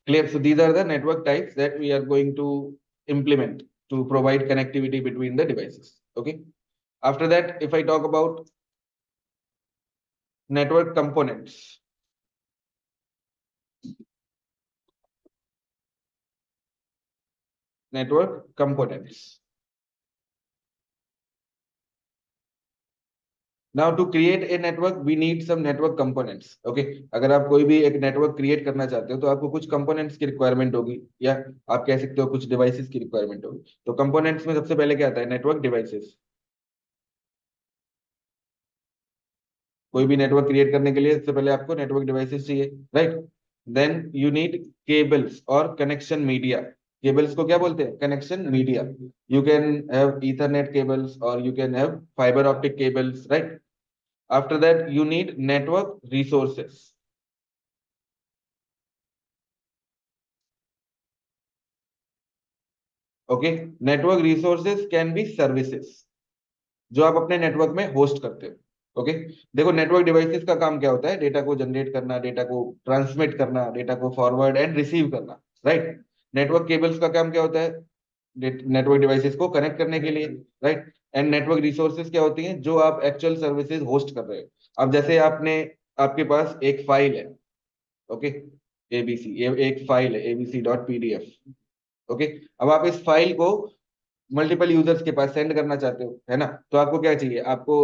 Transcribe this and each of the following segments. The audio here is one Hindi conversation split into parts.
Clear? So these are the network types that we are going to implement to provide connectivity between the devices. Okay. After that, if I talk about network components, network components. Now to create a network, we need some network components. Okay, अगर आप कोई भी एक नेटवर्क क्रिएट करना चाहते हो तो आपको कुछ कंपोनेंट्स की रिक्वायरमेंट होगी, या आप कह सकते हो कुछ डिवाइसेस की रिक्वायरमेंट होगी। तो कंपोनेंट्स में सबसे पहले क्या आता है? Network devices. कोई भी नेटवर्क क्रिएट करने के लिए सबसे पहले आपको नेटवर्क डिवाइसेस चाहिए, right? Then you need cables और कनेक्शन मीडिया। केबल्स को क्या बोलते हैं? Connection media. You can have Ethernet cables और you can have fibre optic cables, right? After that, you need network resources. Okay, network resources can be services जो आप अपने नेटवर्क में होस्ट करते हो। ओके, देखो नेटवर्क डिवाइसेस का काम क्या होता है? डेटा को जनरेट करना, डेटा को ट्रांसमिट करना, डेटा को फॉरवर्ड एंड रिसीव करना, राइट? नेटवर्क केबल्स का काम क्या होता है? नेटवर्क डिवाइसेस को कनेक्ट करने के लिए, राइट? एंड नेटवर्क रिसोर्सेज क्या होती हैं? जो आप एक्चुअल सर्विसेज होस्ट कर रहे हो। अब जैसे आपने, आपके पास एक फाइल है, ओके, एबीसी, ये एक फाइल है abc.pdf। ओके, अब आप इस फाइल को मल्टीपल यूजर्स के पास सेंड करना चाहते हो, है ना? तो आपको क्या चाहिए? आपको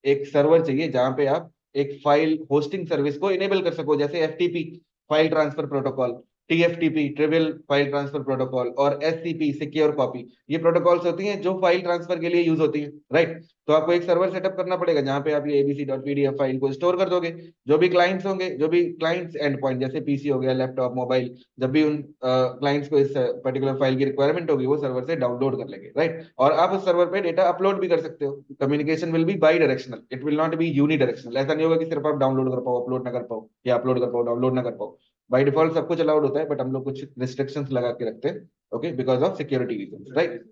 एक सर्वर चाहिए जहां पे आप एक फाइल होस्टिंग सर्विस को इनेबल कर सको, जैसे FTP, file transfer protocol, TFTP, trivial file transfer protocol, और एससीपी, सिक्योर कॉपी। ये प्रोटोकॉल्स होती हैं जो फाइल ट्रांसफर के लिए यूज होती हैं, राइट? तो आपको एक सर्वर सेटअप करना पड़ेगा जहां पे आप ये abc.pdf फाइल को स्टोर कर दोगे। जो भी क्लाइंट्स होंगे, जो भी क्लाइंट्स एंड पॉइंट, जैसे पीसी हो गया, लैपटॉप, मोबाइल, जब भी उन क्लाइंट्स को इस पर्टिकुलर फाइल की रिक्वायरमेंट होगी, वो सर्वर से डाउनलोड कर लेंगे, राइट? और आप उस सर्वर पे डेटा अपलोड भी कर सकते हो। Communication will be bidirectional, it will not be unidirectional. ऐसा नहीं होगा कि सिर्फ आप डाउनलोड कर पाओ, अपलोड ना कर पाओ, या अपलोड कर पाओ, डाउनलोड ना कर पाओ। बाई डिफॉल्ट सब कुछ अलाउड होता है, बट हम लोग कुछ रिस्ट्रिक्शंस लगा के रखते हैं, okay, because of security reason, right?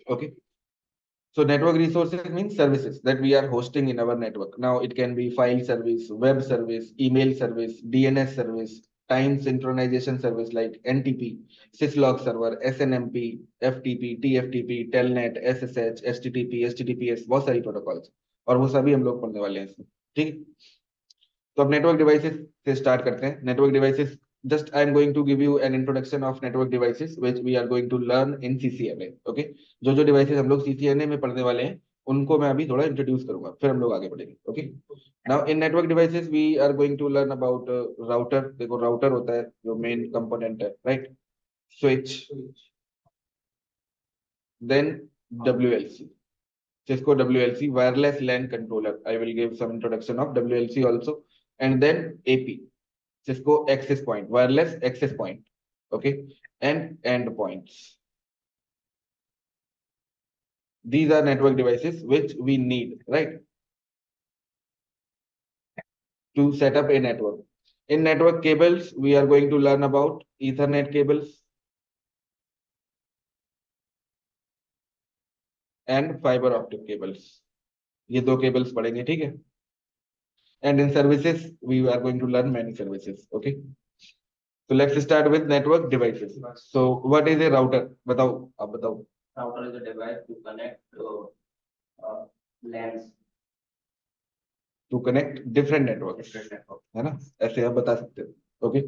Okay, so network resources means services that we are hosting in our network. Now it can be file service, web service, email service, DNS service, time synchronization service like NTP, syslog server, SNMP, FTP, TFTP, Telnet, SSH, HTTP, HTTPS, बहुत सारी प्रोटोकॉल्स, और वो सभी हम लोग पढ़ने वाले हैं इसमें, ठीक है? तो अब नेटवर्क डिवाइसेस से स्टार्ट करते हैं। Network devices, just I am going to give you an introduction of network devices which we are going to learn in CCNA. Okay, जो जो डिवाइसेस हम लोग CCNA में पढ़ने वाले हैं उनको मैं अभी थोड़ा इंट्रोड्यूस करूंगा, फिर हम लोग आगे बढ़ेंगे। Okay, now in network devices we are going to learn about router. देखो राउटर होता है जो मेन कंपोनेंट है, right? Switch, then WLC, Cisco WLC, wireless LAN controller. I will give some introduction of WLC also, and then AP, Cisco access point, wireless access point, okay, and endpoints. These are network devices which we need, right, to set up a network. In network cables, we are going to learn about Ethernet cables and fiber optic cables. ये दो cables पढ़ेंगे, ठीक है? And in services, we are going to learn many services. Okay. So let's start with network devices. So what is a router? बताओ, आप बताओ। Router is a device to connect LANs, to connect different network, different network. है ना? ऐसे आप बता सकते हो। ओके,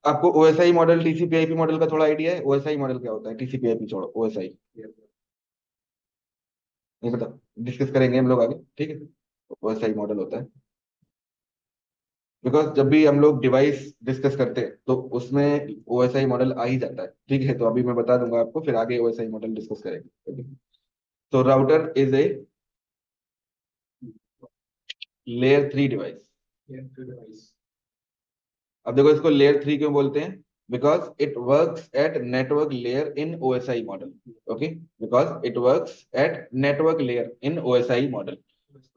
आपको ओएसआई मॉडल, टीसीपी/आईपी मॉडल का थोड़ा आइडिया है? ओएसआई मॉडल क्या होता है? टीसीपी/आईपी छोड़ो, ओएसआई नहीं पता, डिस्कस करेंगे हम लोग आगे, ठीक है? ओएसआई मॉडल होता है, बिकॉज जब भी हम लोग डिवाइस डिस्कस करते हैं तो उसमें ओएसआई मॉडल आ ही जाता है, ठीक है? तो अभी मैं बता दूंगा आपको, फिर आगे ओएसआई मॉडल डिस्कस करेंगे। ओके, तो router is a layer 3 device. अब देखो इसको लेयर 3 क्यों बोलते हैं? Because it works at network layer in OSI model. Okay, because it works at network layer in OSI model.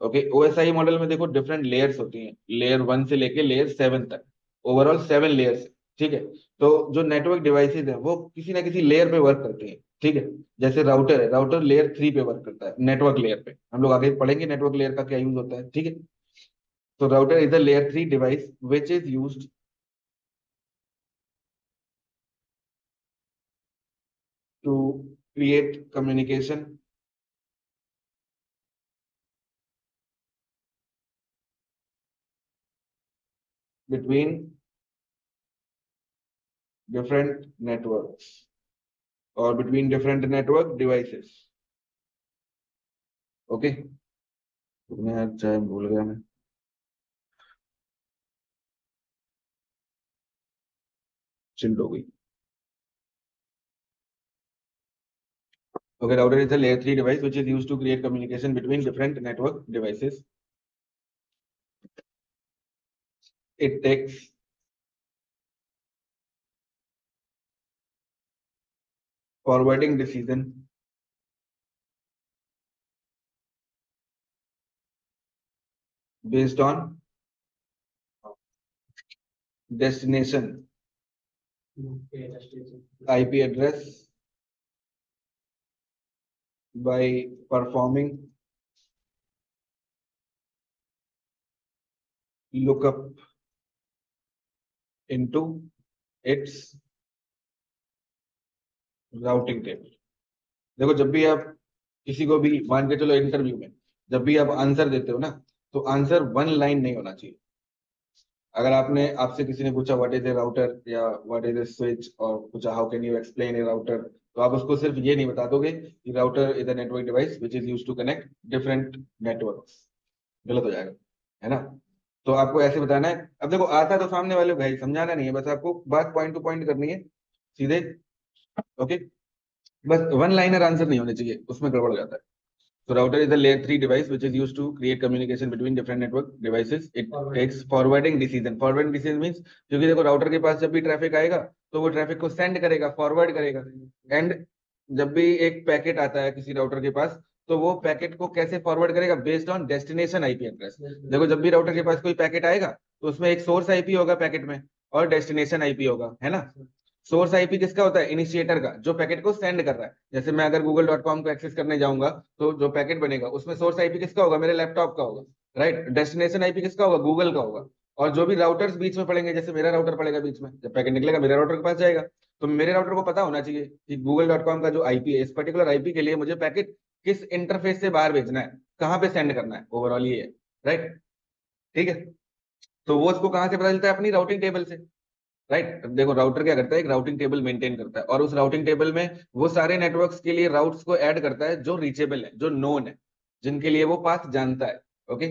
Okay, OSI model में देखो डिफरेंट लेयर्स होती हैं, लेयर 1 से लेके लेयर 7 तक, ओवरऑल 7 लेयर्स, ठीक है? तो जो नेटवर्क डिवाइसेज हैं वो किसी ना किसी लेयर पे वर्क करती हैं, ठीक है? जैसे राउटर है, राउटर लेयर 3 पे वर्क करता है, नेटवर्क लेयर पे। हम लोग आगे पढ़ेंगे नेटवर्क लेयर का क्या यूज होता है, ठीक है? तो router is a layer 3 device which is used to create communication between different networks or between different network devices. Okay चाहे भूल गया मैं चिल्ड हो गई Okay, router is a layer 3 device which is used to create communication between different network devices. It takes forwarding decision based on destination IP address by performing lookup into its routing table. देखो जब भी आप किसी को भी मान के चलो इंटरव्यू में जब भी आप आंसर देते हो ना तो आंसर वन लाइन नहीं होना चाहिए. अगर आपने आपसे किसी ने पूछा व्हाट इज ए राउटर या व्हाट इज ए स्विच और पूछा how can you explain a router तो आप उसको सिर्फ ये नहीं बता दोगे कि router is a network device which is used to connect different networks. गलत हो जाएगा है ना. तो आपको ऐसे बताना है. अब देखो आता तो सामने वाले को भाई समझाना नहीं है बस आपको बात पॉइंट टू पॉइंट करनी है सीधे. ओके बस वन लाइनर आंसर नहीं होने चाहिए उसमें गड़बड़ हो जाता है. So router is a layer 3 device which is used to create communication between different network devices. It takes forwarding decision. Forwarding decision means क्योंकि देखो राउटर के पास जब भी ट्रैफिक आएगा तो वो ट्रैफिक को सेंड करेगा फॉरवर्ड करेगा. एंड जब भी एक पैकेट आता है किसी राउटर के पास तो वो पैकेट को कैसे फॉरवर्ड करेगा based on destination IP address. देखो जब भी राउटर के पास कोई पैकेट आएगा तो उसमें एक सोर्स आईपी होगा पैकेट में और डेस्टिनेशन आईपी होगा है ना. सोर्स आईपी किसका होता है इनिशिएटर का जो पैकेट को सेंड कर रहा है. जैसे मैं अगर google.com को एक्सेस करने जाऊंगा तो जो पैकेट बनेगा उसमें सोर्स आईपी किसका होगा मेरे लैपटॉप का होगा राइट. डेस्टिनेशन आईपी किसका होगा गूगल का होगा. और जो भी राउटर्स बीच में पड़ेंगे जैसे मेरा राउटर पड़ेगा बीच में जब पैकेट निकलेगा मेरे राउटर के पास जाएगा तो मेरे राउटर को पता होना चाहिए कि google.com का जो आईपी है इस पर्टिकुलर आईपी के लिए मुझे पैकेट किस इंटरफेस से बाहर भेजना है कहाँ पे सेंड करना है ओवरऑल ये है राइट. ठीक है तो वो उसको कहाँ से पता चलता है अपनी राउटिंग टेबल से राइट. देखो राउटर क्या करता है एक राउटिंग टेबल मेंटेन करता है और उस राउटिंग टेबल में वो सारे नेटवर्क्स के लिए राउट्स को ऐड करता है जो रीचेबल है जो नोन है जिनके लिए वो पाथ जानता है. ओके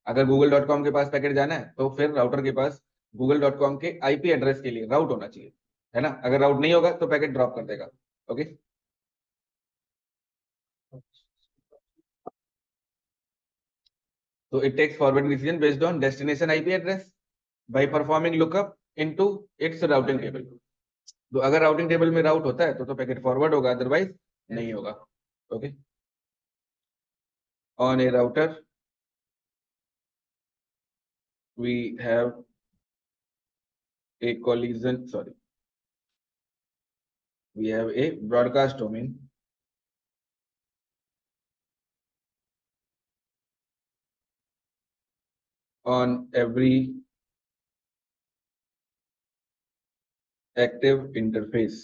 अगर google.com के पास पैकेट जाना है तो फिर राउटर के पास google.com के आईपी एड्रेस के लिए राउट होना चाहिए है ना. अगर राउट नहीं होगा तो पैकेट ड्रॉप कर देगा. ओके तो it takes forward decision based on destination IP address by performing lookup into its routing table. तो अगर राउटिंग टेबल में राउट होता है तो पैकेट फॉरवर्ड होगा अदरवाइज नहीं होगा. Okay on A router we have a collision sorry we have a broadcast domain on every active interface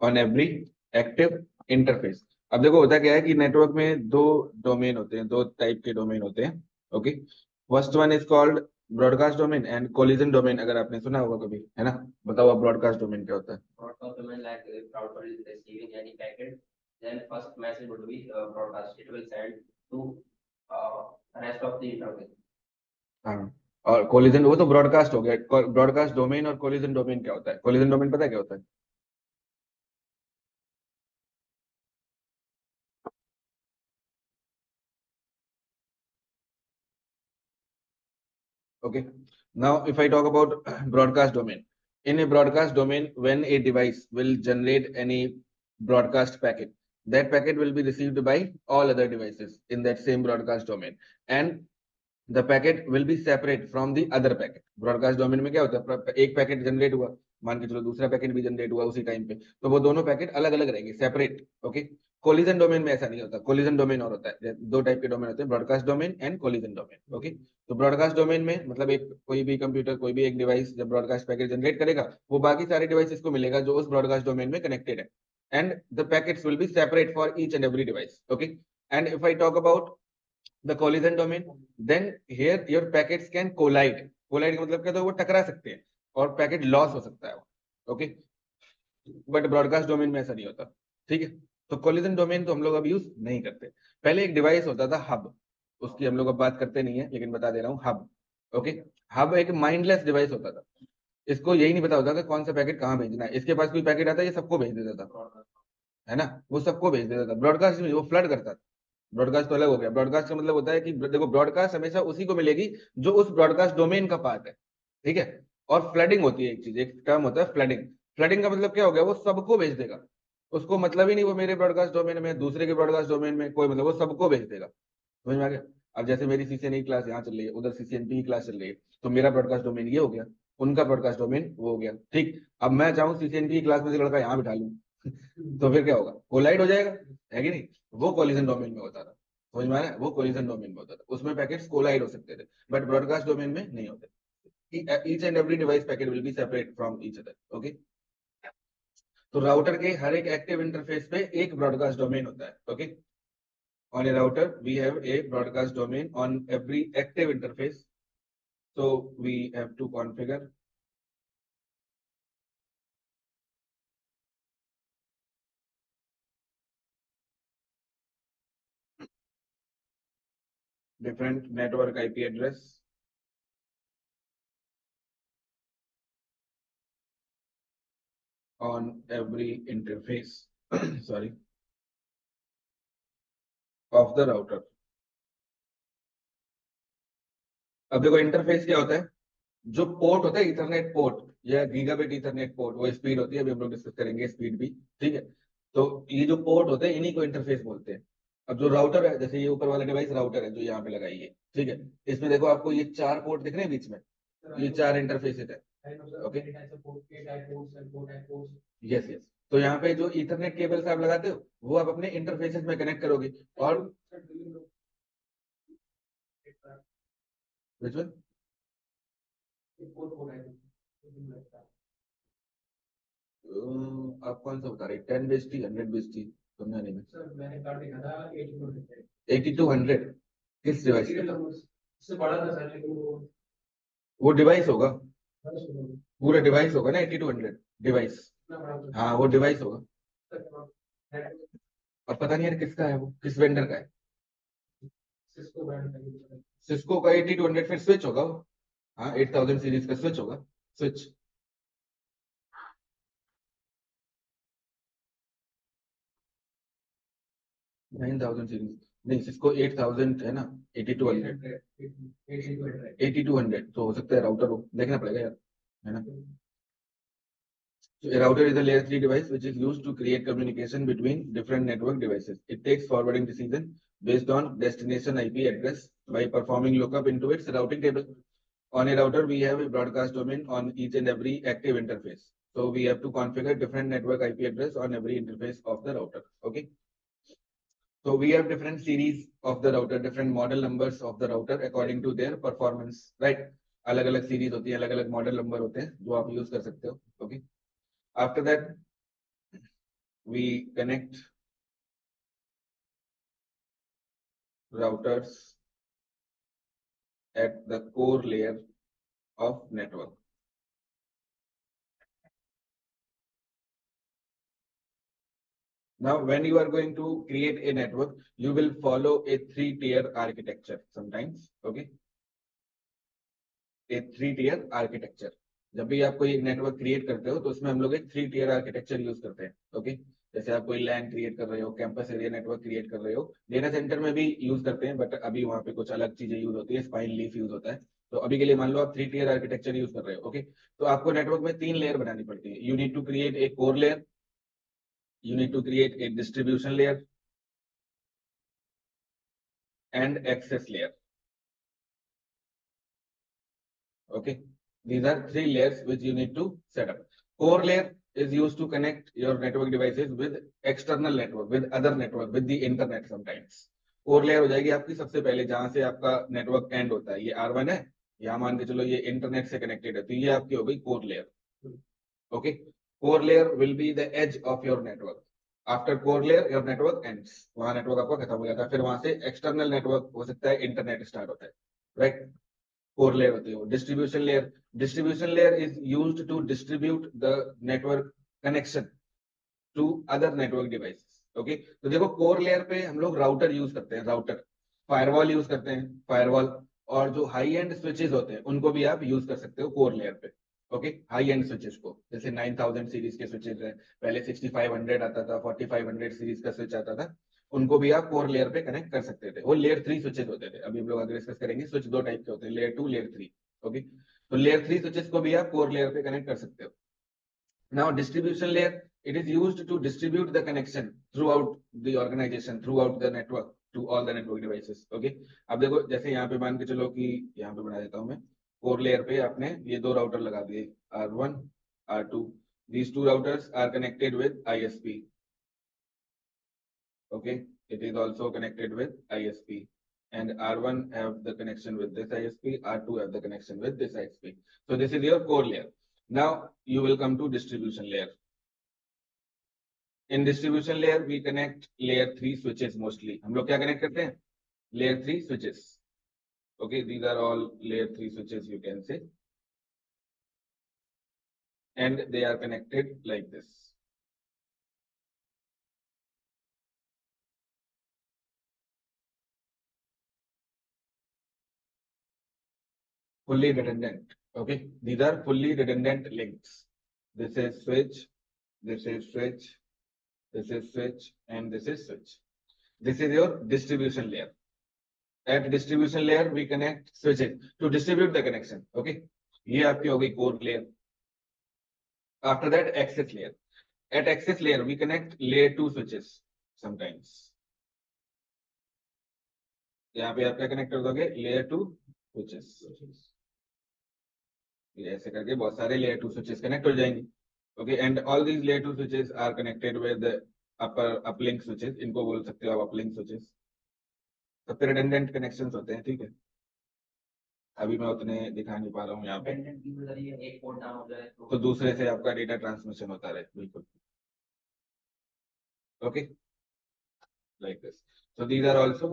on every active interface. अब देखो होता क्या है कि नेटवर्क में दो डोमेन होते हैं दो टाइप के डोमेन होते हैं. Okay first one is called broadcast domain and collision domain. अगर आपने सुना होगा कभी है ना. बताओ आप ब्रॉडकास्ट डोमेन क्या होता है. Broadcast domain, like if router is receiving any packet, then first message would be broadcast. It will send to rest of the interface. हाँ और कोलिजन वो तो ब्रॉडकास्ट हो गया. ब्रॉडकास्ट डोमेन और कोलिजन डोमेन क्या होता है. कोलिजन डोमेन पता है क्या होता है. Okay. Now, if I talk about broadcast domain, in a broadcast domain, when a device will generate any broadcast packet, that packet will be received by all other devices in that same broadcast domain, and the packet will be separate from the other packet. Broadcast domain में क्या होता है एक पैकेट जनरेट हुआ मान के चलो दूसरा पैकेट भी जनरेट हुआ उसी टाइम पे तो वो दोनों पैकेट अलग अलग रहेंगे सेपरेट. ओके कोलिजन डोमेन में ऐसा नहीं होता। कोलिजन डोमेन और होता है, दो टाइप के डोमेन होते हैं, broadcast domain and collision domain. Okay, तो ब्रॉडकास्ट डोमेन में मतलब एक कोई भी कंप्यूटर, कोई भी एक डिवाइस जब ब्रॉडकास्ट पैकेट जनरेट करेगा, वो बाकी सारे डिवाइसेस को मिलेगा जो उस ब्रॉडकास्ट डोमेन में कनेक्टेड है, and the packets will be separate for each and every device. Okay, and if I talk about the collision domain, then here your packets can collide. Collide का मतलब क्या, तो वो टकरा सकते हैं और पैकेट लॉस हो सकता है। ओके, बट ब्रॉडकास्ट डोमेन में ऐसा नहीं होता। ठीक है, तो कोलिजन डोमेन तो हम लोग अब यूज नहीं करते। पहले एक डिवाइस होता था हब, उसकी हम लोग अब बात करते नहीं है, लेकिन बता दे रहा हूँ हब। ओके, हब एक माइंडलेस डिवाइस होता था। इसको यही नहीं पता होता था कौन सा पैकेट कहाँ भेजना है। इसके पास कोई पैकेट आता है, ये सबको भेज देता था, है ना, वो सबको भेज देता था। ब्रॉडकास्ट में वो फ्लड करता था। ब्रॉडकास्ट तो अलग हो गया। ब्रॉडकास्ट का मतलब होता है कि देखो, ब्रॉडकास्ट हमेशा उसी को मिलेगी जो उस ब्रॉडकास्ट डोमेन का पार्ट है। ठीक है, और फ्लडिंग होती है एक चीज, एक टर्म होता है फ्लडिंग। फ्लडिंग का मतलब क्या हो गया, वो सबको भेज देगा। उसको मतलब ही नहीं वो मेरे ब्रॉडकास्ट डोमेन में, दूसरे के ब्रॉडकास्ट डोमेन में, कोई मतलब, वो सबको भेज देगा। समझ में आ गया? अब जैसे मेरी सीसीएनई क्लास यहाँ चल रही है, उधर सीसीएनपी की क्लास चल रही है, तो मेरा ब्रॉडकास्ट डोमेन ये हो गया, उनका ब्रॉडकास्ट डोमेन वो हो गया। ठीक, अब मैं चाहूँ सीसीएनपी की क्लास में से लड़का यहाँ बिठा लूँ तो फिर क्या होगा, कोलाइड हो जाएगा, है कि नहीं? वो कोलिजन डोमेन में होता था। समझ में आ रहा है? वो कोलिजन डोमेन में होता था, उसमें पैकेट्स कोलाइड हो सकते थे, बट ब्रॉडकास्ट डोमेन में नहीं होते। Each and every device packet will be separate from each other. Okay, तो राउटर के हर एक एक्टिव इंटरफेस पे एक ब्रॉडकास्ट डोमेन होता है। Okay, on a router we have a broadcast domain on every active interface, so we have to configure different network IP address on every interface sorry, of the router। अब देखो, इंटरफेस क्या होता है, जो पोर्ट होता है, इथरनेट पोर्ट या गीगाबिट इथरनेट पोर्ट, वो स्पीड होती है, अभी हम लोग डिस्कस करेंगे स्पीड भी। ठीक है, तो ये जो पोर्ट होते हैं, इन्हीं को इंटरफेस बोलते हैं। अब जो राउटर है, जैसे ये ऊपर वाला डिवाइस राउटर है जो यहाँ पे लगाई है, ठीक है, इसमें देखो आपको ये चार पोर्ट दिख रहे हैं बीच में, ये चार इंटरफेसेस है। ओके, यस यस, तो यहाँ पे जो इथरनेट केबल्स आप लगाते हो, वो आप अपने इंटरफेसेस में कनेक्ट करोगे। और which one? आप कौन सा बता रहे, 10 BST 100 BST? समझा नहीं मैं। 8200 किस डिवाइस का? वो डिवाइस होगा, पूरा डिवाइस होगा ना 8200 डिवाइस। हाँ, वो डिवाइस होगा। अब पता नहीं यार किसका है, वो किस वेंडर का है। सिस्को का 8200 फिर स्विच होगा वो। हाँ, 8000 सीरीज का स्विच होगा, स्विच। 9000 सीरीज नहीं, सिस्को 8000 है ना, 8200। 8200 तो हो सकता है राउटर हो, देखना पड़ेगा यार, है ना। So a router is a layer 3 device which is used to create communication between different network devices. It takes forwarding decision based on destination IP address by performing lookup into its routing table. On a router, we have a broadcast domain on each and every active interface. So we have to configure different network IP address on every interface of the router. Okay. So we have different series of the router, different model numbers of the router according to their performance, right? अलग अलग सीरीज होती है, अलग अलग मॉडल नंबर होते हैं जो आप यूज कर सकते हो। Okay, after that we connect routers at the core layer of network. Now, when you are going to create a network, you will follow a three-tier architecture sometimes. Okay, a three-tier architecture. जब भी आप कोई नेटवर्क क्रिएट करते हो तो उसमें हम लोग एक थ्री टीयर आर्किटेक्चर यूज करते हैं। ओके, जैसे आप कोई लैन क्रिएट कर रहे हो, कैंपस एरिया नेटवर्क क्रिएट कर रहे हो, डेटा सेंटर में भी यूज करते हैं, बट अभी वहाँ पे कुछ अलग चीजें यूज होती है, स्पाइन लीफ यूज होता है। तो अभी के लिए मान लो आप थ्री टीयर आर्किटेक्चर यूज कर रहे हो। ओके, तो आपको नेटवर्क में तीन लेयर बनानी पड़ती है। You need to create a core layer, you need to create a distribution layer and access layer। Okay, these are three layers which you need to set up। Core layer is used to connect your network devices with external network, with other network, with the internet sometimes. Core layer हो जाएगी आपकी सबसे पहले, जहां से आपका नेटवर्क एंड होता है, ये R1 है, यहाँ मान के चलो ये इंटरनेट से कनेक्टेड है, तो ये आपकी हो गई core layer. Okay, core layer will be the edge of your network. After core layer your network ends, वहां नेटवर्क आपका खत्म हो जाता है, फिर वहां से एक्सटर्नल नेटवर्क हो सकता है, इंटरनेट स्टार्ट होता है, राइट। कोर लेयर होती है वो। Distribution layer, distribution layer is used to distribute the network connection to other network devices. Okay, तो देखो कोर लेयर पे हम लोग राउटर यूज करते हैं, राउटर, फायरवॉल यूज करते हैं, फायरवॉल, और जो हाई एंड स्विचेस होते हैं उनको भी आप यूज कर सकते हो कोर लेयर पे। ओके, हाई एंड स्विचेस को, जैसे 9000 सीरीज के स्विचेस हैं, पहले 6500 आता था, 4500 सीरीज का स्विच आता था, उनको भी आप कोर लेयर पे कनेक्ट कर सकते थे। वो लेयर 3 स्विचेस होते थे, अभी हम लोग आगे डिस्कस करेंगे। स्विच दो टाइप के होते हैं, लेयर 2, लेयर 3। ओके, तो लेयर 3 स्विचेस को भी आप कोर लेयर पे कनेक्ट कर सकते हो। Now distribution layer, it is used to distribute the connection throughout the organization, throughout the network, to all the network devices. Okay, अब देखो जैसे यहाँ पे मान के चलो कि यहाँ पे बना देता हूँ मैं, कोर लेयर पे आपने ये दो राउटर लगा दिए, R1, R2। these two routers are connected with ISP. Okay, it is also connected with ISP, and R1 have the connection with this ISP, R2 have the connection with this ISP. So this is your core layer. Now you will come to distribution layer. In distribution layer we connect layer 3 switches mostly. हम लोग क्या connect करते हैं? Layer 3 switches. Okay, these are all layer 3 switches you can say, and they are connected like this. Fully redundant. Okay, these are fully redundant links. This is switch, this is switch, this is switch, and this is switch. This is your distribution layer. At distribution layer we connect switches to distribute the connection. Okay, ये आपकी हो गई core layer. After that, access layer. At access layer we connect layer 2 switches sometimes. यहाँ पे आप क्या कनेक्ट कर दोगे? Layer 2 switches. ऐसे करके बहुत सारे लेयर 2 स्विचेस कनेक्ट हो जाएंगे। Okay, and all these layer 2 switches are connected with upper uplink switches, इनको बोल सकते हो आप अपलिंक स्विचेस। सबसे रिडंडेंट कनेक्शंस होते हैं, ठीक है। अभी मैं उतने दिखा नहीं पा रहा हूँ यहाँ पे, एक पोर्ट डाउन हो जाए तो दूसरे से आपका डेटा ट्रांसमिशन होता रहे, बिल्कुल। Okay, like this. So these are also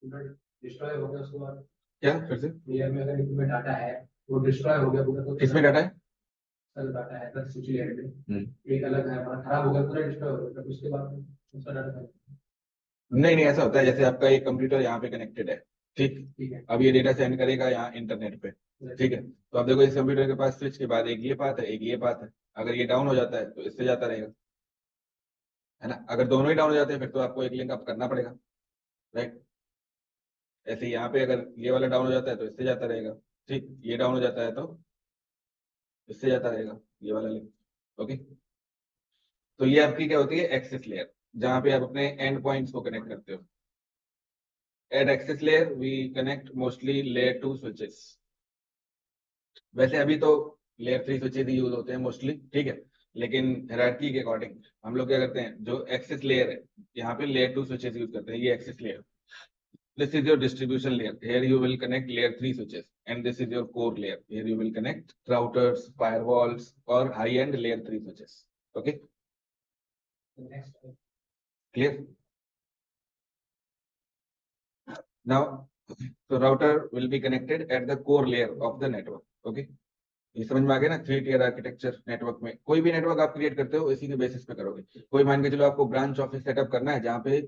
destroy हो गया उसके बाद क्या, फिर से लेयर में अगर इसमें डाटा है वो डिस्ट्रॉय हो गया पूरा, तो किसमें डाटा है? सर डाटा है सर स्विच लेयर में एक अलग है, हमारा खराब हो गया पूरा, डिस्ट्रॉय हो गया, उसके बाद दूसरा डाटा। नहीं नहीं, ऐसा होता है जैसे आपका एक कंप्यूटर यहाँ पे कनेक्टेड है, ठीक, ठीक है, अब ये डेटा सेंड करेगा यहाँ इंटरनेट पे, ठीक है। तो आप देखो इस कंप्यूटर के पास स्विच के बाद एक ये पाथ है, एक ये पाथ है। अगर ये डाउन हो जाता है तो इससे जाता रहेगा, है ना। अगर दोनों ही डाउन हो जाते हैं फिर तो आपको एक लिंक अप करना पड़ेगा, राइट। ऐसे यहाँ पे अगर ये वाला डाउन हो जाता है तो इससे जाता रहेगा, ठीक। ये डाउन हो जाता है तो इससे जाता रहेगा ये वाला लिंक। ओके, तो ये आपकी क्या होती है? एक्सेस लेयर, जहां पे आप अपने एंड पॉइंट्स को कनेक्ट करते हो। At access layer we connect mostly layer 2 switches. वैसे अभी तो लेयर 3 स्विचेस ही यूज होते हैं मोस्टली, ठीक है। लेकिन हायरार्की के अकॉर्डिंग हम लोग क्या करते हैं, जो एक्सेस लेयर है यहाँ पे लेयर 2 स्विचेस यूज करते हैं, ये access layer. This is your distribution layer. Here you will connect layer 3 switches, and this is your core layer. Here you will connect routers, firewalls, or high-end layer 3 switches. Okay, next clear? Now, so router will be connected at the core layer of the network. Okay, ये समझ में आ गया ना? 3 tier architecture नेटवर्क में कोई भी नेटवर्क आप क्रिएट करते हो इसी के बेसिस पे करोगे। कोई मान के चलो आपको ब्रांच ऑफिस सेटअप करना है जहाँ पे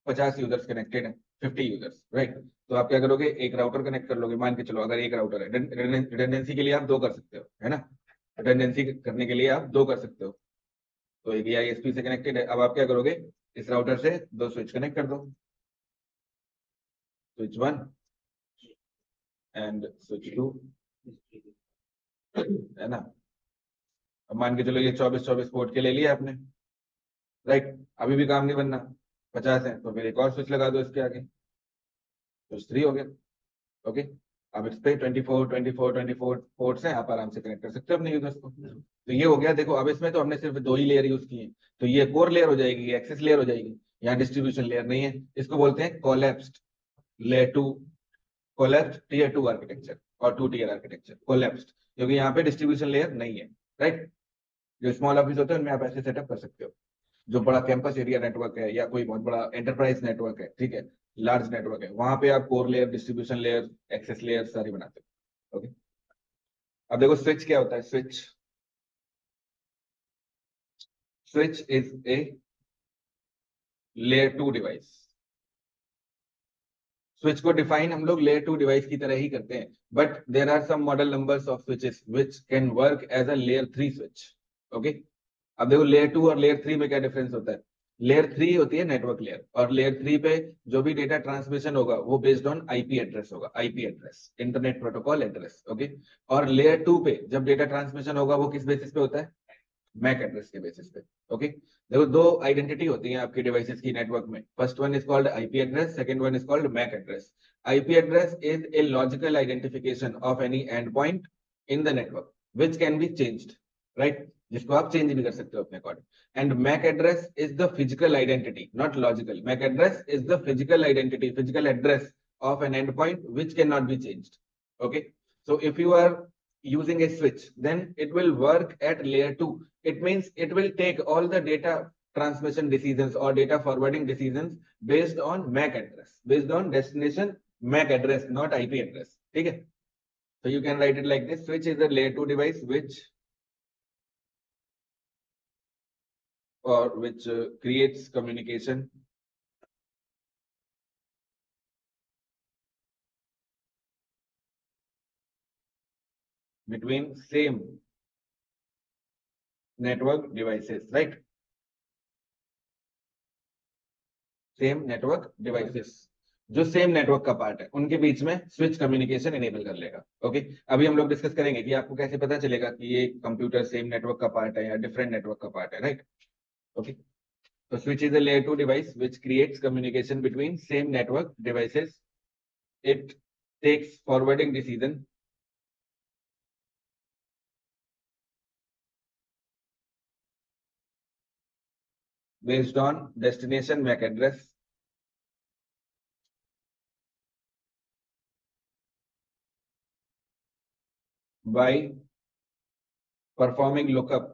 50 यूजर्स कनेक्टेड है, 50 यूजर्स, राइट। तो आप क्या करोगे? एक राउटर कनेक्ट कर लोगे, मान के चलो अगर एक राउटर है, रिडंडेंसी के लिए आप 2 कर सकते हो, है ना। रिडंडेंसी करने के लिए आप 2 कर सकते हो। तो एक आईएसपी से कनेक्टेड है, अब आप क्या करोगे? इस राउटर से 2 स्विच कनेक्ट कर दो, स्विच 1 एंड स्विच 2, है ना। अब मान के चलो ये 24 पोर्ट के ले लिया आपने, राइट। अभी भी काम नहीं बनना, 50 है तो फिर एक और स्विच लगा दो इसके आगे, तो 3 हो गया। ओके, अब इस पे 24 पोर्ट्स हैं, आप आराम से कनेक्ट कर सकते हो अपने यूजर्स को। तो ये हो गया। देखो अब इसमें तो हमने सिर्फ 2 ही लेयर यूज किए, तो ये कोर लेयर हो जाएगी, एक्सेस लेयर हो जाएगी। यहाँ डिस्ट्रीब्यूशन लेयर नहीं है, इसको बोलते हैं collapsed layer 2, collapsed tier 2 architecture और 2 टीयर आर्किटेक्चर, कोलैप्स्ड, क्योंकि यहाँ पे डिस्ट्रीब्यूशन लेयर नहीं है, राइट। जो स्मॉल ऑफिस होते हैं उनमें आप ऐसे सेटअप कर सकते हो। जो बड़ा कैंपस एरिया नेटवर्क है या कोई बहुत बड़ा एंटरप्राइज नेटवर्क है, ठीक है, लार्ज नेटवर्क है, वहां पे आप core layer, distribution layer, access layer सारी बनाते हो। ओके, अब देखो स्विच क्या होता है। Switch, switch is a layer 2 device. Switch को डिफाइन हम लोग लेयर 2 डिवाइस की तरह ही करते हैं, but there are some model numbers of switches which can work as a layer 3 switch. Okay, अब देखो लेयर 2 और लेयर 3 में क्या डिफरेंस होता है। लेयर 3 होती है नेटवर्क लेयर, और लेयर 3 पे जो भी डेटा ट्रांसमिशन होगा वो बेस्ड ऑन आईपी एड्रेस होगा, IP address, internet protocol address. Okay, और लेयर 2 पे जब डेटा ट्रांसमिशन होगा वो किस बेसिस पे होता है, मैक एड्रेस के बेसिस पे। ओके, देखो दो आइडेंटिटी होती है आपकी डिवाइसेस की नेटवर्क में। First one is called IP address, second one is called MAC address. IP address is a logical identification of any end point in the network which can be changed, right, जिसको आप चेंज भी कर सकते हो अपने according. And MAC address is the physical identity, not logical. MAC address is the physical identity, physical address of an endpoint which cannot be changed. Okay, so if you are using a switch, then it will work at layer 2. It means it will take all the data transmission decisions or data forwarding decisions based on MAC address, based on destination MAC address, not IP address. ठीक है, so you can write it like this: switch is a layer 2 device which creates communication between same network devices, right? Same network devices, जो सेम नेटवर्क का पार्ट है, उनके बीच में स्विच कम्युनिकेशन इनेबल कर लेगा। ओके, अभी हम लोग डिस्कस करेंगे कि आपको कैसे पता चलेगा कि ये कंप्यूटर सेम नेटवर्क का पार्ट है या डिफरेंट नेटवर्क का पार्ट है, राइट। ओके, तो switch is a layer 2 device which creates communication between same network devices. It takes forwarding decision based on destination MAC address by performing lookup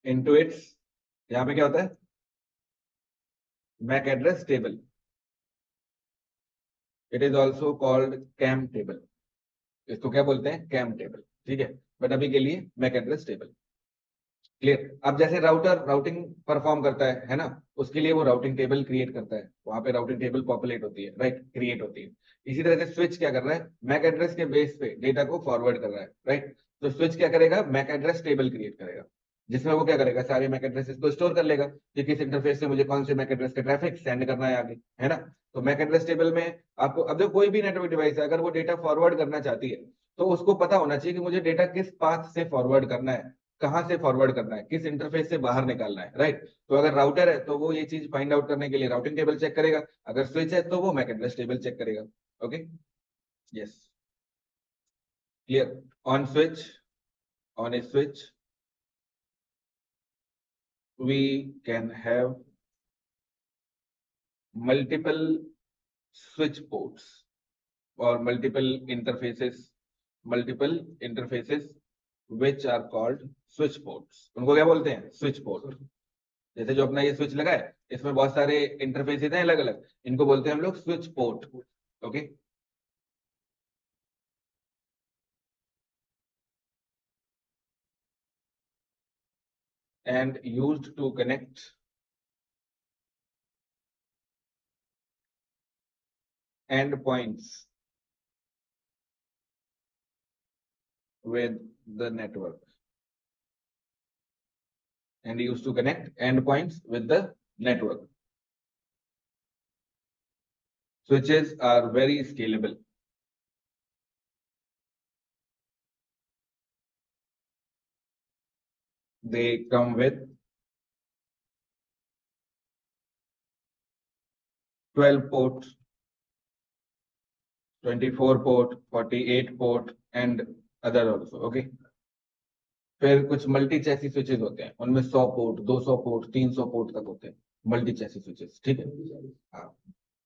into its, यहाँ पे क्या होता है, MAC address table. It is also called CAM table. इसको क्या बोलते हैं, कैम टेबल, ठीक है। बट अभी के लिए मैक एड्रेस टेबल। क्लियर। अब जैसे राउटर राउटिंग परफॉर्म करता है ना, उसके लिए वो राउटिंग टेबल क्रिएट करता है, वहां पे राउटिंग टेबल पॉपुलेट होती है, राइट, क्रिएट होती है। इसी तरह से स्विच क्या कर रहा है, मैक एड्रेस के बेस पे डेटा को फॉरवर्ड कर रहा है, राइट। तो स्विच क्या करेगा, मैक एड्रेस टेबल क्रिएट करेगा, जिसमें वो क्या करेगा, सारे मैक एड्रेसेस को स्टोर कर लेगा कि किस इंटरफेस से मुझे कौन से मैक एड्रेस का ट्रैफिक सेंड करना है आगे, है ना। तो मैक एड्रेस टेबल में आपको, अब देखो कोई भी नेटवर्क डिवाइस है, अगर वो डेटा फॉरवर्ड करना चाहती है तो उसको पता होना चाहिए कि मुझे डेटा किस पाथ से फॉरवर्ड करना है, कहाँ से फॉरवर्ड करना है, किस इंटरफेस से बाहर निकालना है, राइट। तो अगर राउटर है तो वो ये चीज फाइंड आउट करने के लिए राउटिंग टेबल चेक करेगा, अगर स्विच है तो वो मैक एड्रेस टेबल चेक करेगा। Okay, yes, clear. On switch, on A switch we can have multiple switch ports or multiple interfaces which are called switch ports। उनको क्या बोलते हैं, स्विच पोर्ट। जैसे जो अपना ये स्विच लगा है, इसमें बहुत सारे इंटरफेसेस हैं अलग अलग, इनको बोलते हैं हम लोग switch port. Okay, and used to connect endpoints with the network, and used to connect endpoints with the network. Switches are very scalable. They come with 12 port, 24 port, 48 port and other also. Okay, फिर कुछ मल्टी चैसी स्विचेस होते हैं, उनमें 100 पोर्ट, 200 पोर्ट, 300 पोर्ट तक होते हैं मल्टी चैसी स्विचेस। ठीक है, हाँ।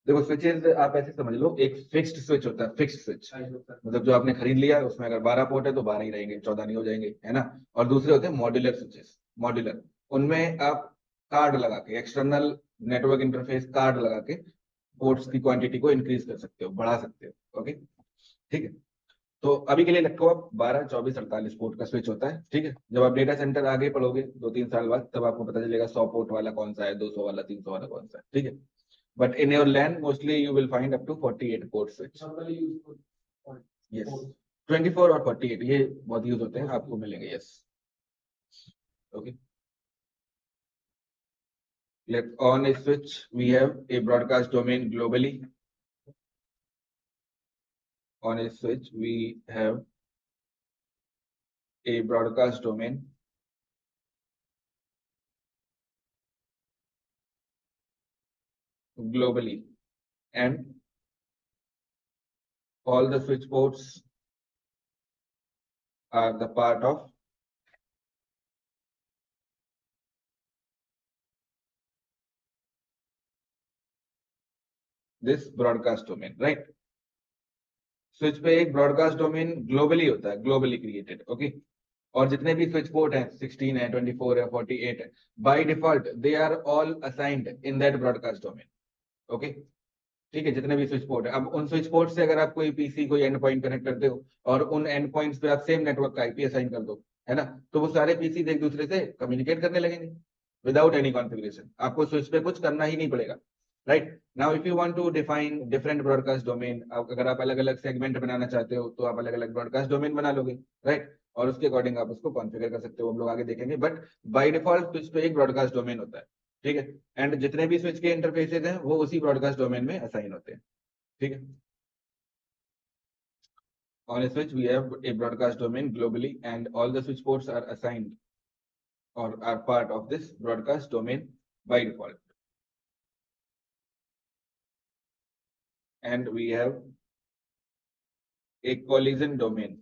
देखो स्विचेस आप ऐसे समझ लो, एक फिक्स्ड स्विच होता है, फिक्स्ड स्विच मतलब जो आपने खरीद लिया उसमें अगर 12 पोर्ट है तो 12 ही रहेंगे, 14 नहीं हो जाएंगे, है ना। और दूसरे होते हैं मॉड्यूलर स्विचेस। मॉड्यूलर, उनमें आप कार्ड लगा के, एक्सटर्नल नेटवर्क इंटरफेस कार्ड लगा के पोर्ट्स की क्वांटिटी को इंक्रीज कर सकते हो, बढ़ा सकते हो। ओके, ठीक है। तो अभी के लिए रखो आप 12, 24, 48 पोर्ट का स्विच होता है। ठीक है, जब आप डेटा सेंटर आगे पढ़ोगे 2-3 साल बाद, तब आपको पता चलेगा 100 पोर्ट वाला कौन सा है, 200 वाला, 300 वाला कौन सा है। ठीक है, but in your LAN mostly you will find up to 48 port switch. Yes, 24 और 48 ये बहुत यूज होते हैं, आपको मिलेंगे। Yes, okay. Let on a switch we have a broadcast domain globally. On a switch we have a broadcast domain globally, and all the switch ports are the part of this broadcast domain, right? Switch पे एक ब्रॉडकास्ट डोमेन ग्लोबली होता है, ग्लोबली क्रिएटेड। ओके, और जितने भी स्विच पोर्ट हैं, 16 है, 24 है, 48 है, by default they are all assigned in that broadcast domain. Okay, ठीक है, जितने भी स्विच पोर्ट है। अब उन स्विच पोर्ट से अगर आप कोई पीसी, कोई एंड पॉइंट कनेक्ट करते हो और उन एंड पॉइंट्स पे आप सेम नेटवर्क का आईपी असाइन कर दो, है ना, तो वो सारे पीसी एक दूसरे से कम्युनिकेट करने लगेंगे विदाउट एनी कॉन्फ़िगरेशन। आपको स्विच पे कुछ करना ही नहीं पड़ेगा। Right now if you want to define different broadcast domain, अगर आप अलग अलग सेगमेंट बनाना चाहते हो तो आप अलग अलग ब्रॉडकास्ट डोमेन बना लोगे। राइट, और उसके अकॉर्डिंग आप उसको कॉन्फ़िगर कर सकते हो, हम लोग आगे देखेंगे। बट बाय डिफॉल्ट स्विच पे एक ब्रॉडकास्ट डोमेन होता है। ठीक है, एंड जितने भी स्विच के इंटरफेसेस हैं वो उसी ब्रॉडकास्ट डोमेन में असाइन होते हैं। ठीक है, on a switch we have a broadcast domain globally and all the switch ports are assigned or are part of this broadcast domain by default, and we have a collision domain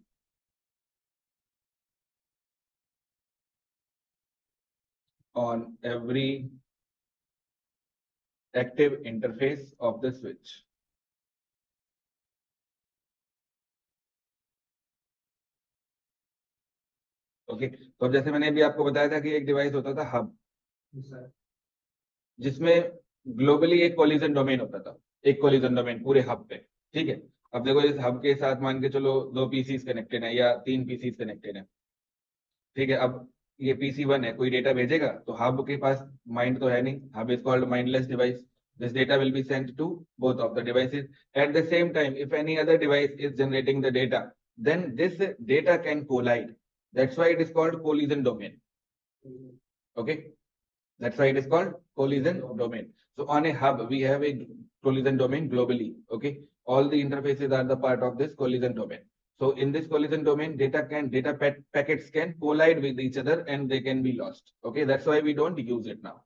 on every active interface of the switch. Okay, तो अब जैसे मैंने अभी आपको बताया था कि एक डिवाइस होता था हब, जिसमें ग्लोबली एक कोलिजन डोमेन होता था, एक कोलिजन डोमेन पूरे हब पे। ठीक है, अब देखो इस हब के साथ मान के चलो 2 पीसीस कनेक्टेड है या 3 पीसीस कनेक्टेड है। ठीक है, अब ये PC1 है, कोई डेटा भेजेगा तो हब के पास माइंड तो है नहीं, hub is called mindless device. This data will be sent to both of the devices at the same time. If any other device is generating the data, then this data can collide. That's why it is called collision domain. Okay, that's why it is called collision domain. So on a hub we have a collision domain globally. Okay, all the interfaces are the part of this collision domain. So in this collision domain, packets can collide with each other and they can be lost. Okay, that's why we don't use it now.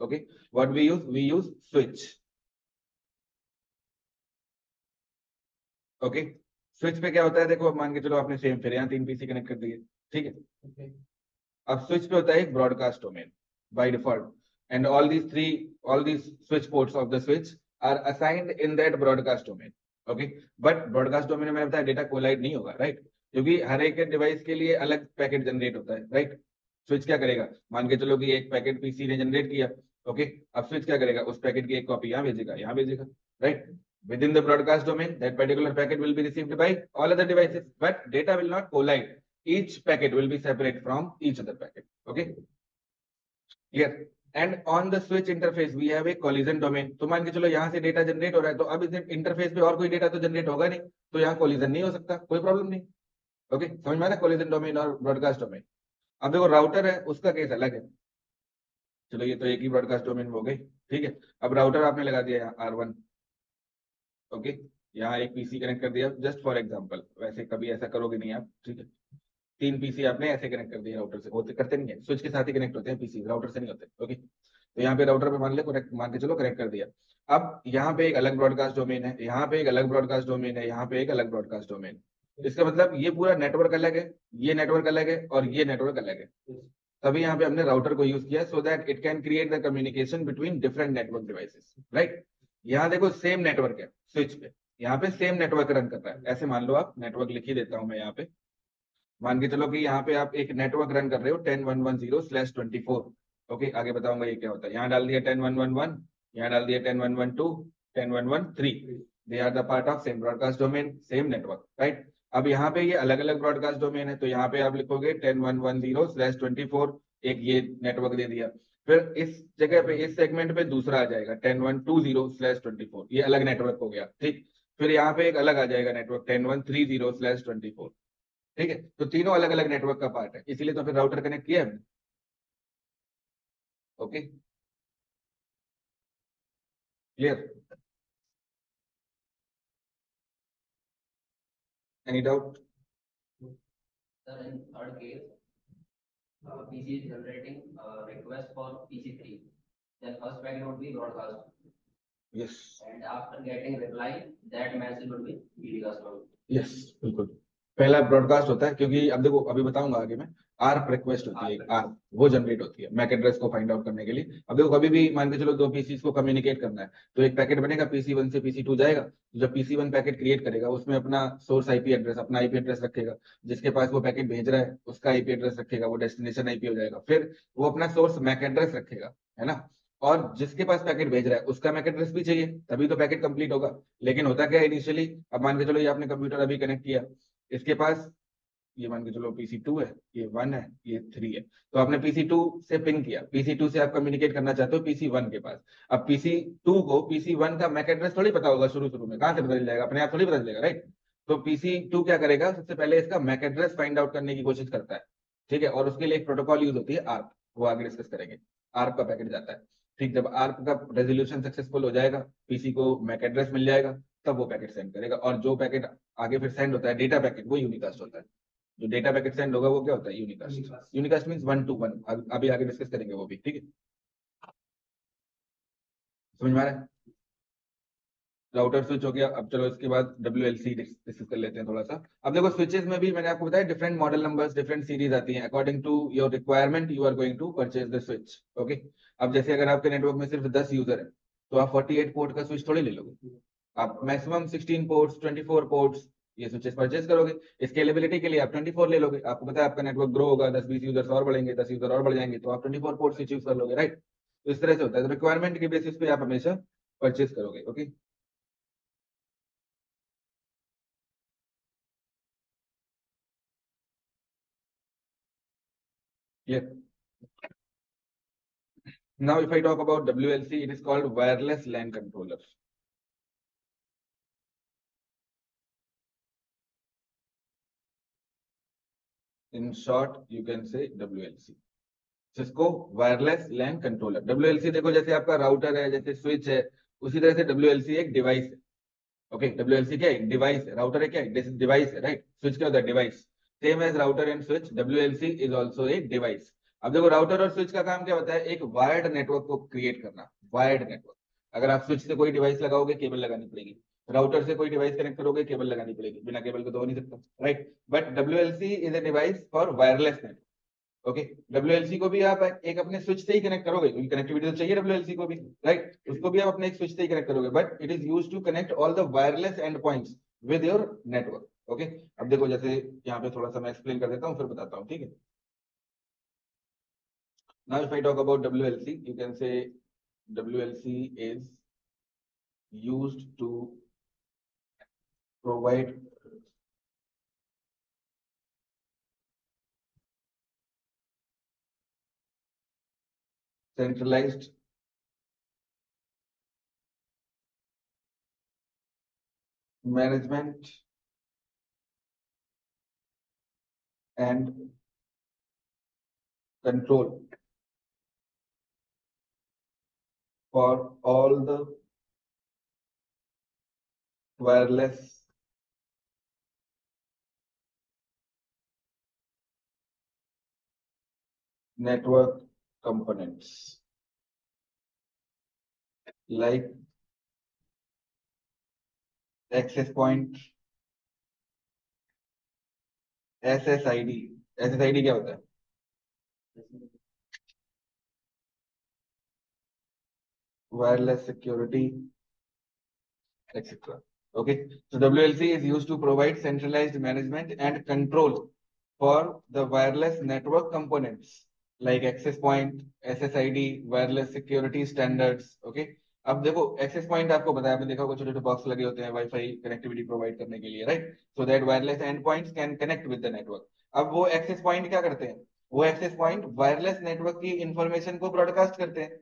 Okay, what we use switch. Okay, switch पे क्या होता है, देखो मान के चलो आपने सेम फिर यहाँ 3 पीसी कनेक्ट कर दिए। ठीक है, अब स्विच पे होता है एक broadcast domain by default, and all these switch ports of the switch are assigned in that broadcast domain. Okay, but broadcast domain में मैंने बताया डेटा कोलाइड नहीं होगा। राइट, क्योंकि हर एक डिवाइस के लिए अलग पैकेट जनरेट होता है। राइट, स्विच क्या करेगा, मान के चलो कि एक पैकेट पीसी ने जनरेट किया। ओके, अब स्विच क्या करेगा, उस पैकेट की एक कॉपी यहाँ भेजेगा, यहाँ भेजेगा। Right, within the broadcast domain that particular packet will be received by all other devices, but data will not collide. Each packet will be separate from each other packet. Okay, clear? And on the switch interface we have a collision domain. तो मान के चलो यहाँ से डेटा जनरेट हो रहा है, तो अब इस इंटरफेस पे और कोई डेटा तो जनरेट होगा नहीं, तो यहाँ कोलिजन नहीं हो सकता, कोई प्रॉब्लम नहीं। ओके, समझ में आ रहा है कोलिजन डोमेन और ब्रॉडकास्ट डोमेन। अब देखो राउटर है, उसका केस अलग है। चलो ये तो एक ही ब्रॉडकास्ट डोमेन हो गई। ठीक है, अब राउटर आपने लगा दिया यहाँ R1। ओके, यहाँ एक पीसी कनेक्ट कर दिया, जस्ट फॉर एग्जांपल, वैसे कभी ऐसा करोगे नहीं आप। ठीक है, 3 पीसी आपने ऐसे कनेक्ट कर दिया राउटर से, होते करते नहीं है, स्विच के साथ ही कनेक्ट होते हैं पीसी, राउटर से नहीं होते। ओके, तो यहाँ पे राउटर पे मान ले करेक्ट, मान के चलो करेक्ट कर दिया। अब यहाँ पे एक अलग ब्रॉडकास्ट डोमेन है, यहाँ पे एक अलग ब्रॉडकास्ट डोमेन है, यहाँ पे एक अलग ब्रॉडकास्ट डोमेन। इसका मतलब ये पूरा नेटवर्क अलग है, ये नेटवर्क अलग है और ये नेटवर्क अलग है। तभी यहाँ पे हमने राउटर को यूज किया so that it can create the communication between different network devices, right. यहाँ देखो सेम नेटवर्क है स्विच पे, यहाँ पे सेम नेटवर्क रन कर रहा है। ऐसे मान लो, आप नेटवर्क लिख ही देता हूँ मैं यहाँ पे। मान के चलो कि यहाँ पे आप एक नेटवर्क रन कर रहे हो 10.110/24। ओके, आगे बताऊंगा ये क्या होता है। यहाँ डाल दिया 10.111, यहाँ डाल दिया 10.112, 10.113। They are the part of same broadcast domain, same network, right. अब यहाँ पे ये अलग अलग ब्रॉडकास्ट डोमेन है, तो यहाँ पे आप लिखोगे 10.110/24, एक ये नेटवर्क दे दिया। फिर इस जगह पे, इस सेगमेंट पे दूसरा आ जाएगा 10.120/24, ये अलग नेटवर्क हो गया, ठीक। फिर यहाँ पे एक अलग आ जाएगा नेटवर्क 10.130/24। ठीक है, तो तीनों अलग अलग नेटवर्क का पार्ट है, इसीलिए तो फिर राउटर कनेक्ट किया है। Okay, clear? Any doubt? Sir, in third case, PC is generating request for PC3. Then first packet would be broadcast. Yes, And after getting reply, that message would be broadcast. Yes, बिल्कुल। पहला ब्रॉडकास्ट होता है, क्योंकि अब देखो, अभी बताऊंगा आगे में। आर्प रिक्वेस्ट होती है, आर्प वो जनरेट होती है मैक एड्रेस को फाइंड आउट करने के लिए। अब देखो, कभी भी मान के चलो दो पीसी को कम्युनिकेट करना है, तो एक पैकेट बनेगा PC1 से PC2 जाएगा। जब PC1 पैकेट क्रिएट करेगा, उसमें अपना सोर्स आईपी एड्रेस, अपना आईपी एड्रेस रखेगा। जिसके पास वो पैकेट भेज रहा है उसका आईपी एड्रेस रखेगा, वो डेस्टिनेशन आईपी हो जाएगा। फिर वो अपना सोर्स मैक एड्रेस रखेगा, है ना। और जिसके पास पैकेट भेज रहा है उसका मैक एड्रेस भी चाहिए, तभी तो पैकेट कंप्लीट होगा। लेकिन होता क्या है इनिशियली, अब मान के चलो ये आपने कंप्यूटर अभी कनेक्ट किया, इसके पास ये मान के चलो PC2 है, ये 1 है, ये 3 है। तो आपने PC2 से पिंग किया, PC2 से आप कम्युनिकेट करना चाहते हो PC1 के पास। अब PC2 को PC1 का मैक एड्रेस थोड़ी पता होगा, शुरू शुरू में कहाँ से पता चल जाएगा, अपने आप थोड़ी पता चलेगा, राइट। तो PC2 क्या करेगा, सबसे पहले इसका मैक एड्रेस फाइंड आउट करने की कोशिश करता है, ठीक है। और उसके लिए एक प्रोटोकॉल यूज होती है आर्प, वो आगे डिस्कस करेंगे। आर्प का पैकेट जाता है, ठीक। जब आर्प का रेजोल्यूशन सक्सेसफुल हो जाएगा, पीसी को मैक एड्रेस मिल जाएगा, तब वो पैकेट सेंड करेगा। और जो पैकेट आगे फिर सेंड होता है डेटा पैकेट, वो यूनिकास्ट होता है। जो डेटा पैकेट सेंड होगा वो क्या होता है, यूनिकास्ट। Unicast means 1 to 1। अभी आगे डिस्कस करेंगे वो भी, ठीक है। समझ में आ रहा है? राउटर स्विच हो गया। अब चलो इसके बाद WLC डिस्कस कर लेते हैं थोड़ा सा। अब देखो, स्विचेस में भी मैंने आपको बताया different model numbers, different series आती हैं। According to your requirement you are going to purchase the switch. Okay, अब जैसे अगर आपके नेटवर्क में सिर्फ 10 यूजर है, तो आप 48 पोर्ट का स्विच थोड़ी ले लोगे। आप मैक्सिमम 16 पोर्ट्स, 24 पोर्ट्स, ये स्विचेस परचेज करोगे। स्केलेबिलिटी के लिए आप 24 ले लोगे। आपको पता है आपका नेटवर्क ग्रो होगा, 10-20 यूजर्स और बढ़ेंगे, 10 यूजर और बढ़ जाएंगे, तो आप 24 पोर्ट स्विच यूज कर लोगे, राइट। तो इस तरह से होता है, तो रिक्वायरमेंट के बेसिस पे आप हमेशा परचेज करोगे। Okay, clear? Now, if I talk about WLC, it is called wireless LAN controller. In short, you can say WLC. जिसको वायरलेस लैन कंट्रोलर, WLC देखो जैसे आपका राउटर है, जैसे स्विच है, उसी तरह से WLC एक डिवाइस है। ओके, WLC क्या है, डिवाइस है। राउटर है क्या है, डिवाइस है, राइट। स्विच क्या होता है, device. Same as router and switch, WLC is also एक डिवाइस। अब देखो, राउटर और स्विच का काम क्या होता है, एक वायर्ड नेटवर्क को क्रिएट करना, वायर्ड नेटवर्क। अगर आप स्विच से कोई डिवाइस लगाओगे, केबल लगानी पड़ेगी। राउटर से कोई डिवाइस कनेक्ट करोगे, केबल लगानी पड़ेगी, बिना केबल के तो हो नहीं सकता, right. But WLC is a device for wireless network. Okay, WLC को भी आप एक अपने स्विच से ही कनेक्ट करोगे, क्योंकि कनेक्टिविटी तो चाहिए WLC को भी, राइट। उसको भी आप अपने एक स्विच से ही कनेक्ट करोगे, but it is use to connect all the wireless end points with your network. Okay, अब देखो जैसे यहाँ पे थोड़ा सा मैं एक्सप्लेन कर देता हूँ, फिर बताता हूँ, ठीक है। Now if I talk about WLC, you can say WLC is used to provide centralized management and control for all the wireless network components. Like access point, SSID। SSID क्या होता है? Wireless security etc. Okay, so WLC is used to provide centralized management and control for the wireless network components like access point, SSID, wireless security standards. Okay, अब देखो एक्सेस पॉइंट आपको बताया, आपने देखा होगा छोटे छोटे बॉक्स लगे होते हैं वाईफाई कनेक्टिविटी प्रोवाइड करने के लिए, right? So that wireless end points can connect with the network. अब वो एक्सेस पॉइंट क्या करते हैं? वो एक्सेस पॉइंट वायरलेस नेटवर्क की इंफॉर्मेशन को ब्रॉडकास्ट करते हैं,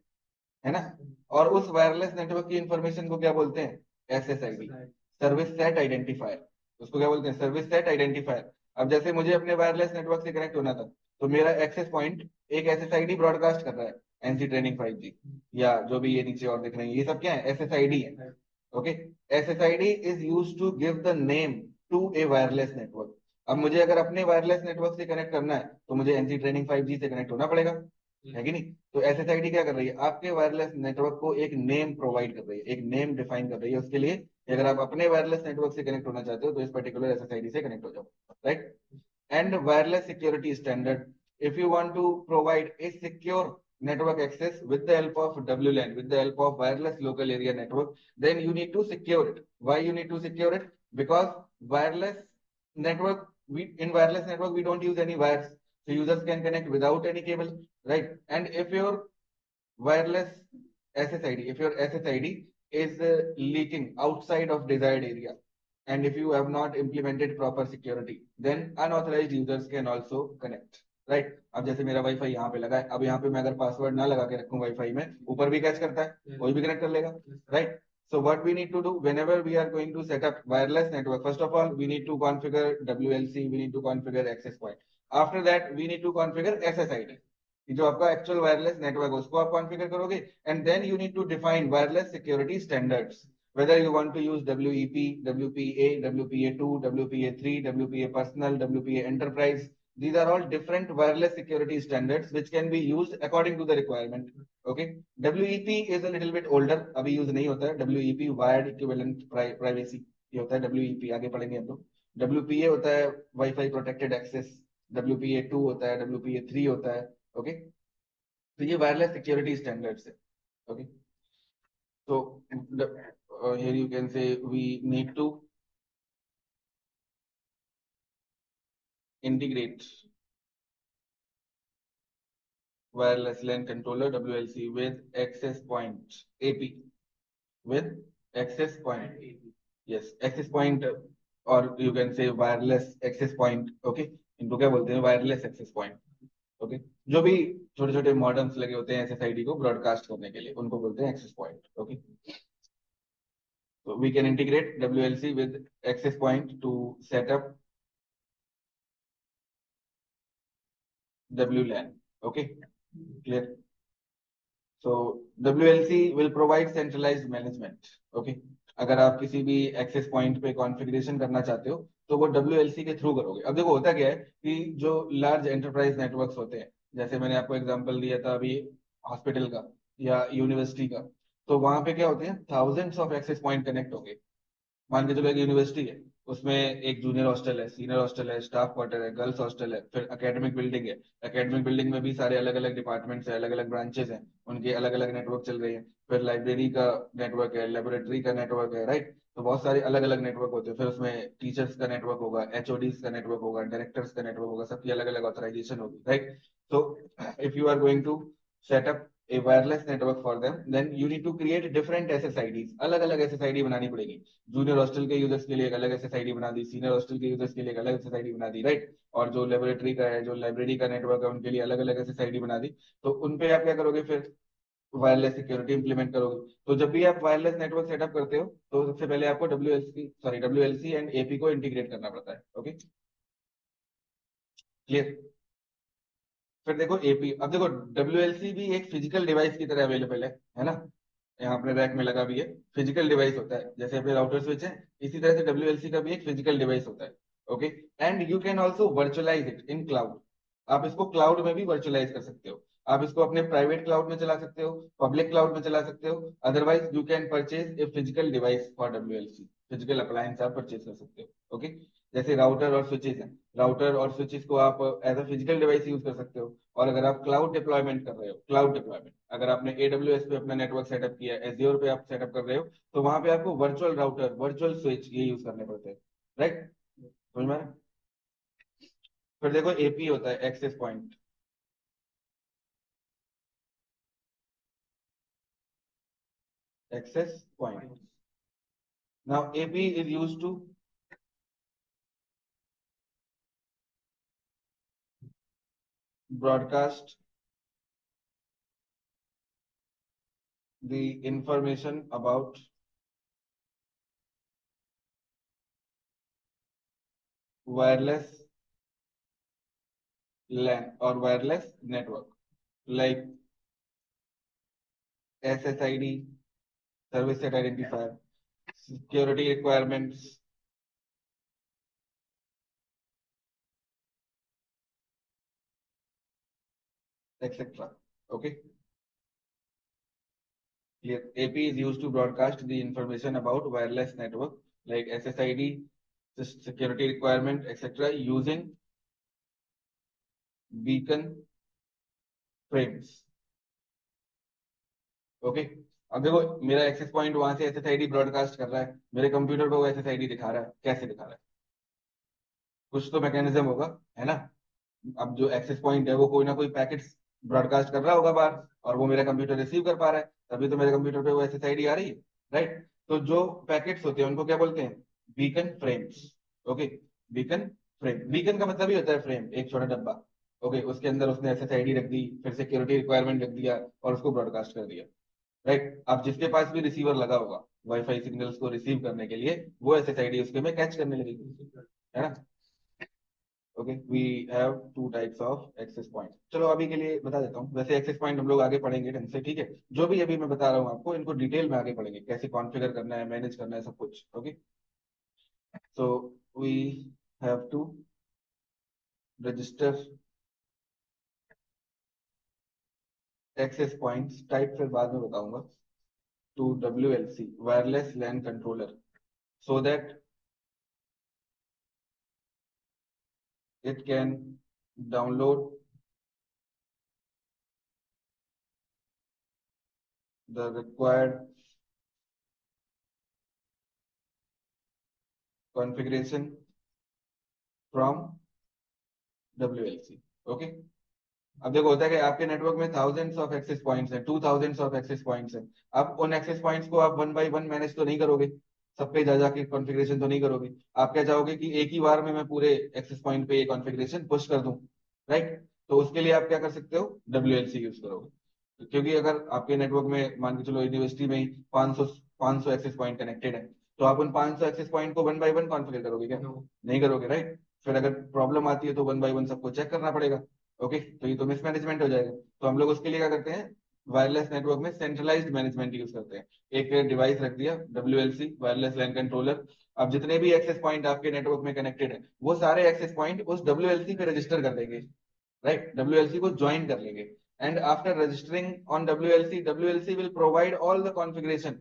है ना? और उस वायरलेस नेटवर्क की इंफॉर्मेशन को क्या बोलते हैं? SSID, service set identifier. उसको क्या बोलते हैं? Service set identifier. अब जैसे मुझे अपने वायरलेस नेटवर्क से कनेक्ट होना था, तो मेरा एक्सेस पॉइंट एक SSID ब्रॉडकास्ट कर रहा है, एनसी ट्रेनिंग 5G या जो भी ये नीचे और दिख रहे हैं, ये सब क्या है? SSID है। Okay, SSID is use to give the name to a wireless network. अब मुझे अगर अपने वायरलेस नेटवर्क से कनेक्ट करना है तो मुझे एनसी ट्रेनिंग 5G से कनेक्ट होना पड़ेगा, है कि नहीं? तो SSID क्या कर रही है? आपके वायरलेस नेटवर्क को एक नेम प्रोवाइड कर रही है, एक नेम डिफाइन कर रही है उसके लिए कि अगर आप अपने वायरलेस नेटवर्क से कनेक्ट होना चाहते हो तो इस पर्टिकुलर SSID से कनेक्ट हो जाओ, right? And wireless security standard, if you want to provide a secure network access with the help of WLAN, with the help of wireless local area network, then you need to secure it. Why you need to secure it? Because wireless network, in wireless network we don't use any wires, so users can connect without any cable, right? And if your wireless SSID, if your SSID is leaking outside of desired area, and if you have not implemented proper security, then unauthorized users can also connect, right? अब जैसे मेरा वाईफाई यहाँ पे लगा है, अब यहाँ पे मैं अगर पासवर्ड ना लगा के रखूं वाईफाई में, ऊपर भी कैच करता है, कोई भी कनेक्ट कर लेगा, right? So what we need to do whenever we are going to set up wireless network, first of all we need to configure WLC, we need to configure access point. After that we need to configure SSID, जो आपका एक्चुअल वायरलेस नेटवर्क है उसको आप कॉन्फ़िगर करोगे, and then you need to define wireless security standards, whether you want to use WEP, WPA, WPA2, WPA3, WPA personal, WPA enterprise. These are all different wireless security standards which can be used according to the requirement. Okay, WEP is a little bit older, अभी यूज नहीं होता है। WEP wired equivalent privacy ये होता है WEP, आगे पढ़ेंगे हम लोग। WPA होता है वाईफाई प्रोटेक्टेड एक्सेस, WPA2 होता है, WPA3 होता है। ओके, तो ये वायरलेस सिक्योरिटी स्टैंडर्ड्स है। Okay, so here you can say we need to integrate wireless LAN controller WLC with access point AP, with access point, yes, access point, or you can say wireless access point। okay, इनको क्या बोलते हैं? Wireless access point. ओके, जो भी छोटे छोटे मॉडेम्स लगे होते हैं SSID को ब्रॉडकास्ट करने के लिए उनको बोलते हैं access point. Okay, so we can integrate WLC with access point to set up WLAN। okay, clear? So WLC will provide centralized management। okay, अगर आप किसी भी एक्सेस पॉइंट पे कॉन्फ़िगरेशन करना चाहते हो तो वो WLC के थ्रू करोगे। अब देखो होता क्या है कि जो लार्ज एंटरप्राइज नेटवर्क्स होते हैं, जैसे मैंने आपको एग्जांपल दिया था अभी हॉस्पिटल का या यूनिवर्सिटी का, तो वहां पे क्या होते हैं? Thousands of access point connect होंगे। मान के चलो एक यूनिवर्सिटी है, उसमें एक जूनियर हॉस्टल है, सीनियर हॉस्टल है, स्टाफ क्वार्टर है, गर्ल्स हॉस्टल है, फिर एकेडमिक बिल्डिंग है। एकेडमिक बिल्डिंग में भी सारे अलग अलग डिपार्टमेंट्स है, अलग अलग ब्रांचेस हैं, उनके अलग अलग नेटवर्क चल रहे हैं। फिर लाइब्रेरी का नेटवर्क है, लेबोरेटरी का नेटवर्क है, राइट? तो बहुत सारे अलग अलग नेटवर्क होते हैं। फिर उसमें टीचर्स का नेटवर्क होगा, HODs का नेटवर्क होगा, डायरेक्टर्स का नेटवर्क होगा, सबकी अलग अलग ऑथराइजेशन होगी, राइट? तो if you are going to set up a wireless network for them, then you need to create different SSIDs, अलग अलग SSID बनानी पड़ेगी। जूनियर हॉस्टल के यूजर्स के लिए एक अलग SSID बना दी, सीनियर हॉस्टल के यूजर्स के लिए एक अलग SSID बना दी, राइट? और जो लेबोरेटरी का है, जो लाइब्रेरी का नेटवर्क है, उनके लिए अलग अलग SSID बना दी। तो उन पे आप क्या करोगे? फिर वायरलेस सिक्योरिटी इंप्लीमेंट करोगे। तो जब भी आप वायरलेस नेटवर्क सेटअप करते हो तो सबसे पहले आपको WLC एंड AP को इंटीग्रेट करना पड़ता है। Okay, clear? फिर देखो AP, अब देखो WLC भी एक फिजिकल डिवाइस की तरह अवेलेबल है ना? यहाँ अपने रैक में लगा भी है, फिजिकल डिवाइस होता है। जैसे अपने राउटर स्विच है, इसी तरह से WLC का भी एक फिजिकल डिवाइस होता है। Okay, and you can also virtualise it in cloud. आप इसको क्लाउड में भी वर्चुअलाइज कर सकते हो। आप इसको अपने प्राइवेट क्लाउड में चला सकते हो, पब्लिक क्लाउड में चला सकते हो, otherwise you can purchase a physical device for WLC, physical appliance आप परचेज कर सकते हो। ओके, जैसे राउटर और स्विचेस हैं, राउटर और स्विचेस को आप as a physical device use कर सकते हो। और अगर आप क्लाउड डिप्लॉयमेंट कर रहे हो, क्लाउड डिप्लॉयमेंट अगर आपने एडब्ल्यूएस पे अपना नेटवर्क सेटअप किया है, एज्योर पे आप सेटअप कर रहे हो, तो वहां पे आपको वर्चुअल राउटर, वर्चुअल स्विच ये यूज करने पड़ते हैं। राइट, समझ में आया? फिर देखो एपी होता है, access point. Access point. Now AP is used to broadcast the information about wireless LAN or wireless network, like SSID, service set identifier, security requirements, etc. Okay, clear. AP is used to broadcast the information about wireless network like SSID, security requirement, etc. using beacon frames. Okay, अब देखो मेरा एक्सेस पॉइंट वहां से एसएसआईडी ब्रॉडकास्ट कर रहा है, मेरे कंप्यूटर पे वो एसएसआईडी दिखा रहा है, कैसे दिखा रहा है? कुछ तो मैकेनिज्म होगा, है ना? अब जो एक्सेस पॉइंट है वो कोई ना कोई पैकेट्स ब्रॉडकास्ट कर रहा होगा बाहर, और वो मेरा कंप्यूटर रिसीव कर पा रहा है, तभी तो मेरे कंप्यूटर पे वो एसएसआईडी आ रही है। राइट, तो जो पैकेट्स होते हैं उनको क्या बोलते हैं? Beacon frames. Okay, beacon frame, beacon का मतलब ही होता है फ्रेम, एक छोटा डब्बा। ओके, उसके अंदर उसने एसएसआईडी रख दी, फिर सिक्योरिटी रिक्वायरमेंट रख दिया और उसको ब्रॉडकास्ट कर दिया। राइट, अब जिसके पास भी रिसीवर लगा होगा वाईफाई सिग्नल्स को रिसीव करने के लिए, वो एसएसआईडी उसके में कैच करने लगेगी, है ना? Okay, we have two types of access point. चलो अभी के लिए बता देता हूँ, वैसे एक्सेस पॉइंट हम लोग आगे पढ़ेंगे ढंग से, ठीक है? जो भी अभी मैं बता रहा हूँ आपको, इनको डिटेल में आगे पढ़ेंगे, कैसे कॉन्फ़िगर करना है, मैनेज करना है, सब कुछ। Okay, so we have to register access points, type फिर बाद में बताऊंगा, to WLC, wireless LAN controller, so that it can download the required configuration from WLC. Okay, अब देखो होता है कि आपके नेटवर्क में थाउजेंड्स ऑफ एक्सेस पॉइंट्स हैं, 2000 ऑफ एक्सेस पॉइंट्स हैं। अब उन एक्सेस पॉइंट्स को आप वन बाय वन मैनेज तो नहीं करोगे, सब पे जा जाके कॉन्फ़िगरेशन तो नहीं करोगे। आप क्या चाहोगे कि एक ही बार में मैं पूरे एक्सेस पॉइंट पे ये कॉन्फ़िगरेशन पुश कर दूं। राइट, तो उसके लिए आप क्या कर सकते हो? WLC यूज करोगे, क्योंकि अगर आपके नेटवर्क में मान के चलो यूनिवर्सिटी में ही 500 एक्सेस पॉइंट कनेक्टेड है, तो आप उन 500 एक्सेस पॉइंट को वन बाय वन कॉन्फ़िगर करोगे क्या? नहीं करोगे। राइट, फिर अगर प्रॉब्लम आती है तो वन बाय वन सबको चेक करना पड़ेगा। ओके, तो ये तो मिसमैनेजमेंट हो जाएगा। तो हम लोग उसके लिए क्या करते हैं? वायरलेस नेटवर्क में सेंट्रलाइज्ड मैनेजमेंट यूज करते हैं। एक डिवाइस रख दिया, WLC, वायरलेस लैन कंट्रोलर। अब जितने भी एक्सेस पॉइंट आपके नेटवर्क में कनेक्टेड है, वो सारे एक्सेस पॉइंट उस WLC पे रजिस्टर कर देंगे। राइट, WLC को ज्वाइन कर लेंगे, and after registering on WLC will provide all the configuration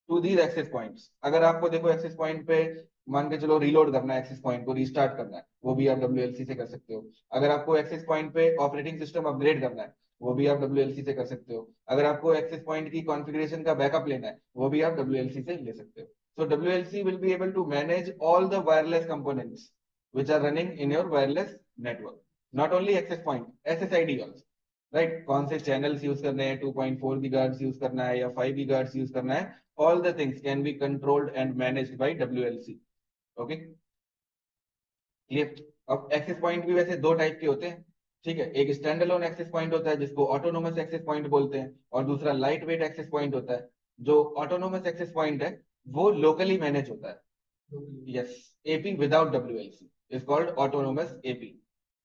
to these access points. अगर आपको देखो एक्सेस पॉइंट पे मान के चलो रीलोड करना है, एक्सेस पॉइंट को रीस्टार्ट करना है, वो भी आप WLC से कर सकते हो। अगर आपको एक्सेस पॉइंट पे ऑपरेटिंग सिस्टम अपग्रेड करना है, वो भी आप WLC से कर सकते हो। अगर आपको एक्सेस पॉइंट की कॉन्फ़िगरेशन का बैकअप लेना है, वो भी आप WLC से ले सकते हो। So WLC will be able to manage all the wireless components which are running in your wireless network, not only access point, SSID also. Right, कौन से चैनल्स यूज करने हैं, 2.4 गीगाहर्ट्ज यूज करना है या 5 गीगाहर्ट्ज यूज करना है, all the things can be controlled and managed by WLC. Okay, clear? अब एक्सेस पॉइंट भी वैसे दो टाइप के होते हैं, ठीक है? एक स्टैंड अलोन एक्सेस पॉइंट होता है जिसको ऑटोनोमस एक्सेस पॉइंट बोलते हैं, और दूसरा लाइट वेट एक्सेस पॉइंट होता है। जो ऑटोनोमस एक्सेस पॉइंट है वो लोकली मैनेज होता है। Yes, AP without WLC is called autonomous AP,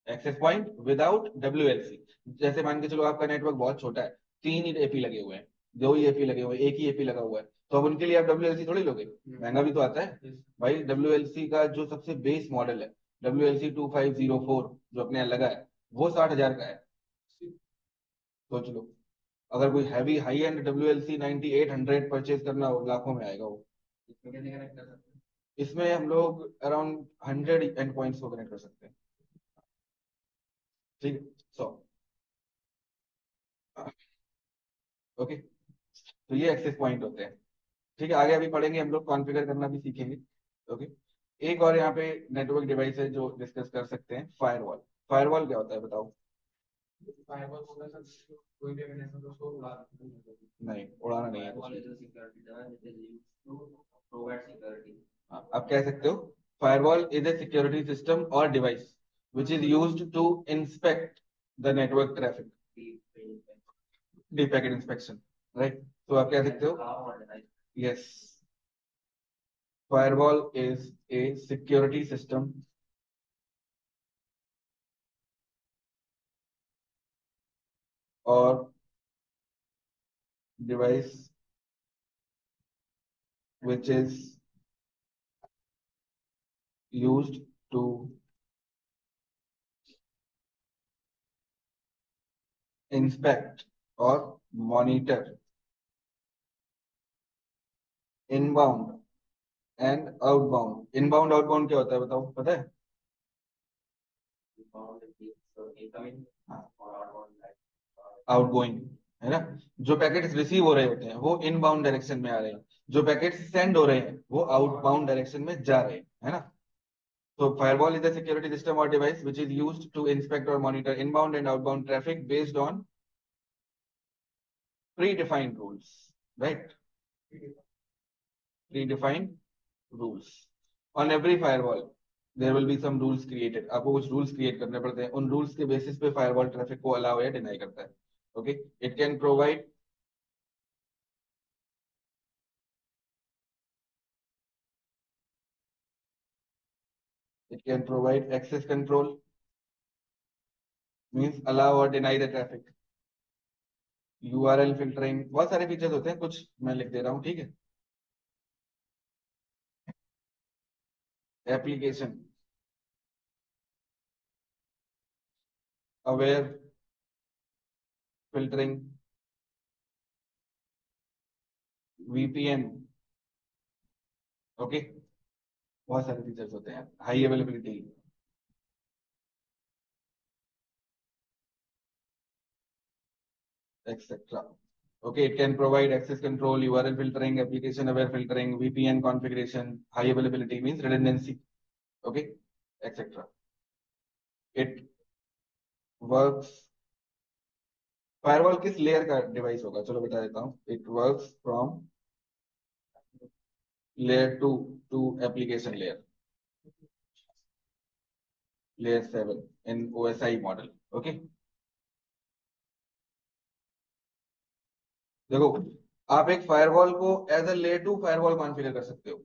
access point without WLC। जैसे मान के चलो आपका नेटवर्क बहुत छोटा है, 3 ही AP लगे हुए हैं, 2 ही AP लगे हुए हैं, एक ही AP लगा हुआ है, तो अब उनके लिए आप WLC थोड़ी लोगे, महंगा भी तो आता है भाई। WLC का जो सबसे बेस मॉडल है, WLC 2504 जो अपने यहाँ लगा है, वो 60,000 का है। सोच लो, अगर कोई heavy high and WLC 9800 purchase करना हो, लाखों में आएगा वो। इसमें कैसे कनेक्ट कर सकते हैं? इसमें हम लोग अराउंड 100 एंड पॉइंट्स को कनेक्ट कर सकते हैं। ठीक है, सो ओके, तो ये एक्सेस पॉइंट होते हैं। ठीक है, आगे अभी पढ़ेंगे हम लोग, कॉन्फ़िगर करना भी सीखेंगे। ओके, एक और यहाँ पे नेटवर्क डिवाइस है जो डिस्कस कर सकते हैं, फायरवॉल। फायरवॉल क्या होता है बताओ? फायरवॉल होगा सर, कोई भी अगर नेटवर्क उसको उड़ा सकते हैं। नहीं, उड़ाना नहीं है कुछ Firewall भी। is a security device that is used to provide security. हाँ, आप कह सकते हो firewall is a security system और device which is used to inspect the network traffic, deep packet inspection, right? तो आप कह सकते हो yes, firewall is a security system और device which is used to inspect or monitor inbound and outbound। inbound outbound क्या होता है बताओ, पता है? आउटगोइंग है ना, जो पैकेट्स रिसीव हो रहे होते हैं वो इनबाउंड डायरेक्शन में आ रहे हैं, जो पैकेट्स सेंड हो रहे हैं वो आउटबाउंड डायरेक्शन में जा रहे हैं, है ना? So firewall is a security system or device which is used to inspect or monitor inbound and outbound traffic based on predefined rules, right? Predefined rules. On every firewall there will be some rules created। आपको कुछ रूल्स क्रिएट करने पड़ते हैं, उन रूल्स के बेसिस पे फायरवॉल ट्रैफिक को अलाउ या डिनाई करता है। Okay, it can provide access control, means allow or deny the traffic, URL filtering, बहुत सारे फीचर्स होते हैं, कुछ मैं लिख दे रहा हूँ, ठीक है? Application aware filtering, VPN, okay, बहुत सारे फीचर्स होते हैं, high availability, etcetera. Okay, it can provide access control, URL filtering, application aware filtering, VPN configuration, high availability means redundancy, okay, etc. It works, firewall किस लेयर का डिवाइस होगा, चलो बता देता हूँ। It works from layer 2 to application layer, layer 7 in OSI model, okay. देखो, आप एक फायरवॉल को as a layer 2 firewall configure कर सकते हो,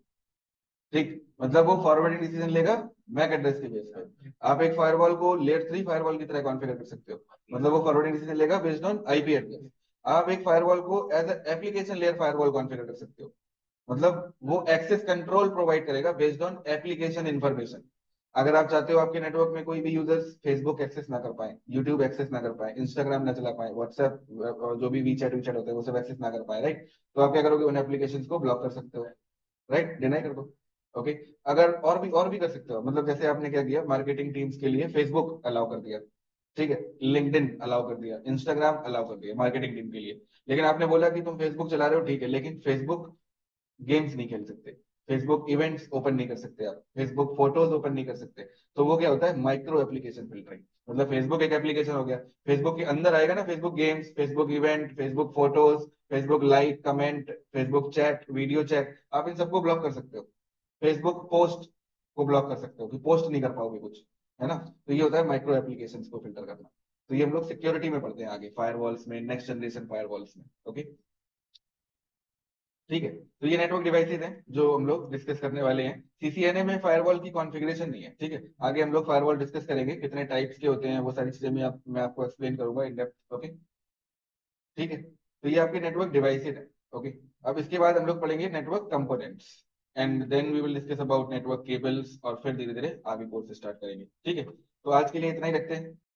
ठीक, मतलब वो फॉरवर्डिंग डिसीजन लेगा मैक एड्रेस के बेस पे। आप एक फायरवॉल को लेयर 3 फायरवॉल की तरह कॉन्फ़िगर कर सकते हो, मतलब वो फॉरवर्डिंग डिसीजन लेगा बेस्ड ऑन IP एड्रेस। आप एक फायरवॉल को as application layer firewall configure कर सकते हो, मतलब वो एक्सेस कंट्रोल प्रोवाइड करेगा बेस्ड ऑन एप्लीकेशन इंफॉर्मेशन। अगर आप चाहते हो आपके नेटवर्क में कोई भी यूजर्स फेसबुक एक्सेस ना कर पाए, यूट्यूब एक्सेस ना कर पाए, इंस्टाग्राम ना चला पाए, व्हाट्सएप जो भी वीचैट वीचैट होते हैं वो सब एक्सेस ना कर पाए, राइट? तो आप क्या करोगे, उन एप्लीकेशंस को ब्लॉक कर सकते हो, राइट, डिनाई कर दो। ओके, अगर और भी कर सकते हो, मतलब जैसे आपने क्या किया, मार्केटिंग टीम्स के लिए फेसबुक अलाउ कर दिया, ठीक है, लिंक्डइन अलाउ कर दिया, इंस्टाग्राम अलाउ कर दिया मार्केटिंग टीम के लिए। लेकिन आपने बोला कि तुम फेसबुक चला रहे हो, ठीक है, लेकिन फेसबुक गेम्स नहीं खेल सकते, फेसबुक इवेंट्स ओपन नहीं कर सकते, आप फेसबुक फोटोज ओपन नहीं कर सकते। तो वो क्या होता है, माइक्रो एप्लीकेशन फिल्टरिंग। मतलब फेसबुक एक एप्लीकेशन हो गया, फेसबुक के अंदर आएगा ना Facebook games, Facebook event, Facebook photos, Facebook like comment, Facebook chat, video chat, आप इन सबको ब्लॉक कर सकते हो। फेसबुक पोस्ट को ब्लॉक कर सकते हो कि पोस्ट नहीं कर पाओगे कुछ, है ना? तो ये होता है माइक्रो एप्लीकेशंस को फिल्टर करना। तो ये हम लोग सिक्योरिटी में पढ़ते हैं आगे, फायरवॉल्स में, नेक्स्ट जनरेशन फायरवॉल्स में, ओके। ठीक है, तो ये नेटवर्क डिवाइसेज हैं जो हम लोग डिस्कस करने वाले हैं। CCNA में फायरवॉल की कॉन्फ़िगरेशन नहीं है, ठीक है, आगे हम लोग फायरवॉल डिस्कस करेंगे, कितने टाइप्स के होते हैं, वो सारी चीजें मैं आपको एक्सप्लेन करूंगा इन डेप्थ, ओके। ठीक है, तो ये आपके नेटवर्क डिवाइसेज है, ओके। अब इसके बाद हम लोग पढ़ेंगे network components, and then we will discuss about network cables, और फिर धीरे धीरे आगे कोर्स स्टार्ट करेंगे, ठीक है। तो आज के लिए इतना ही रखते हैं।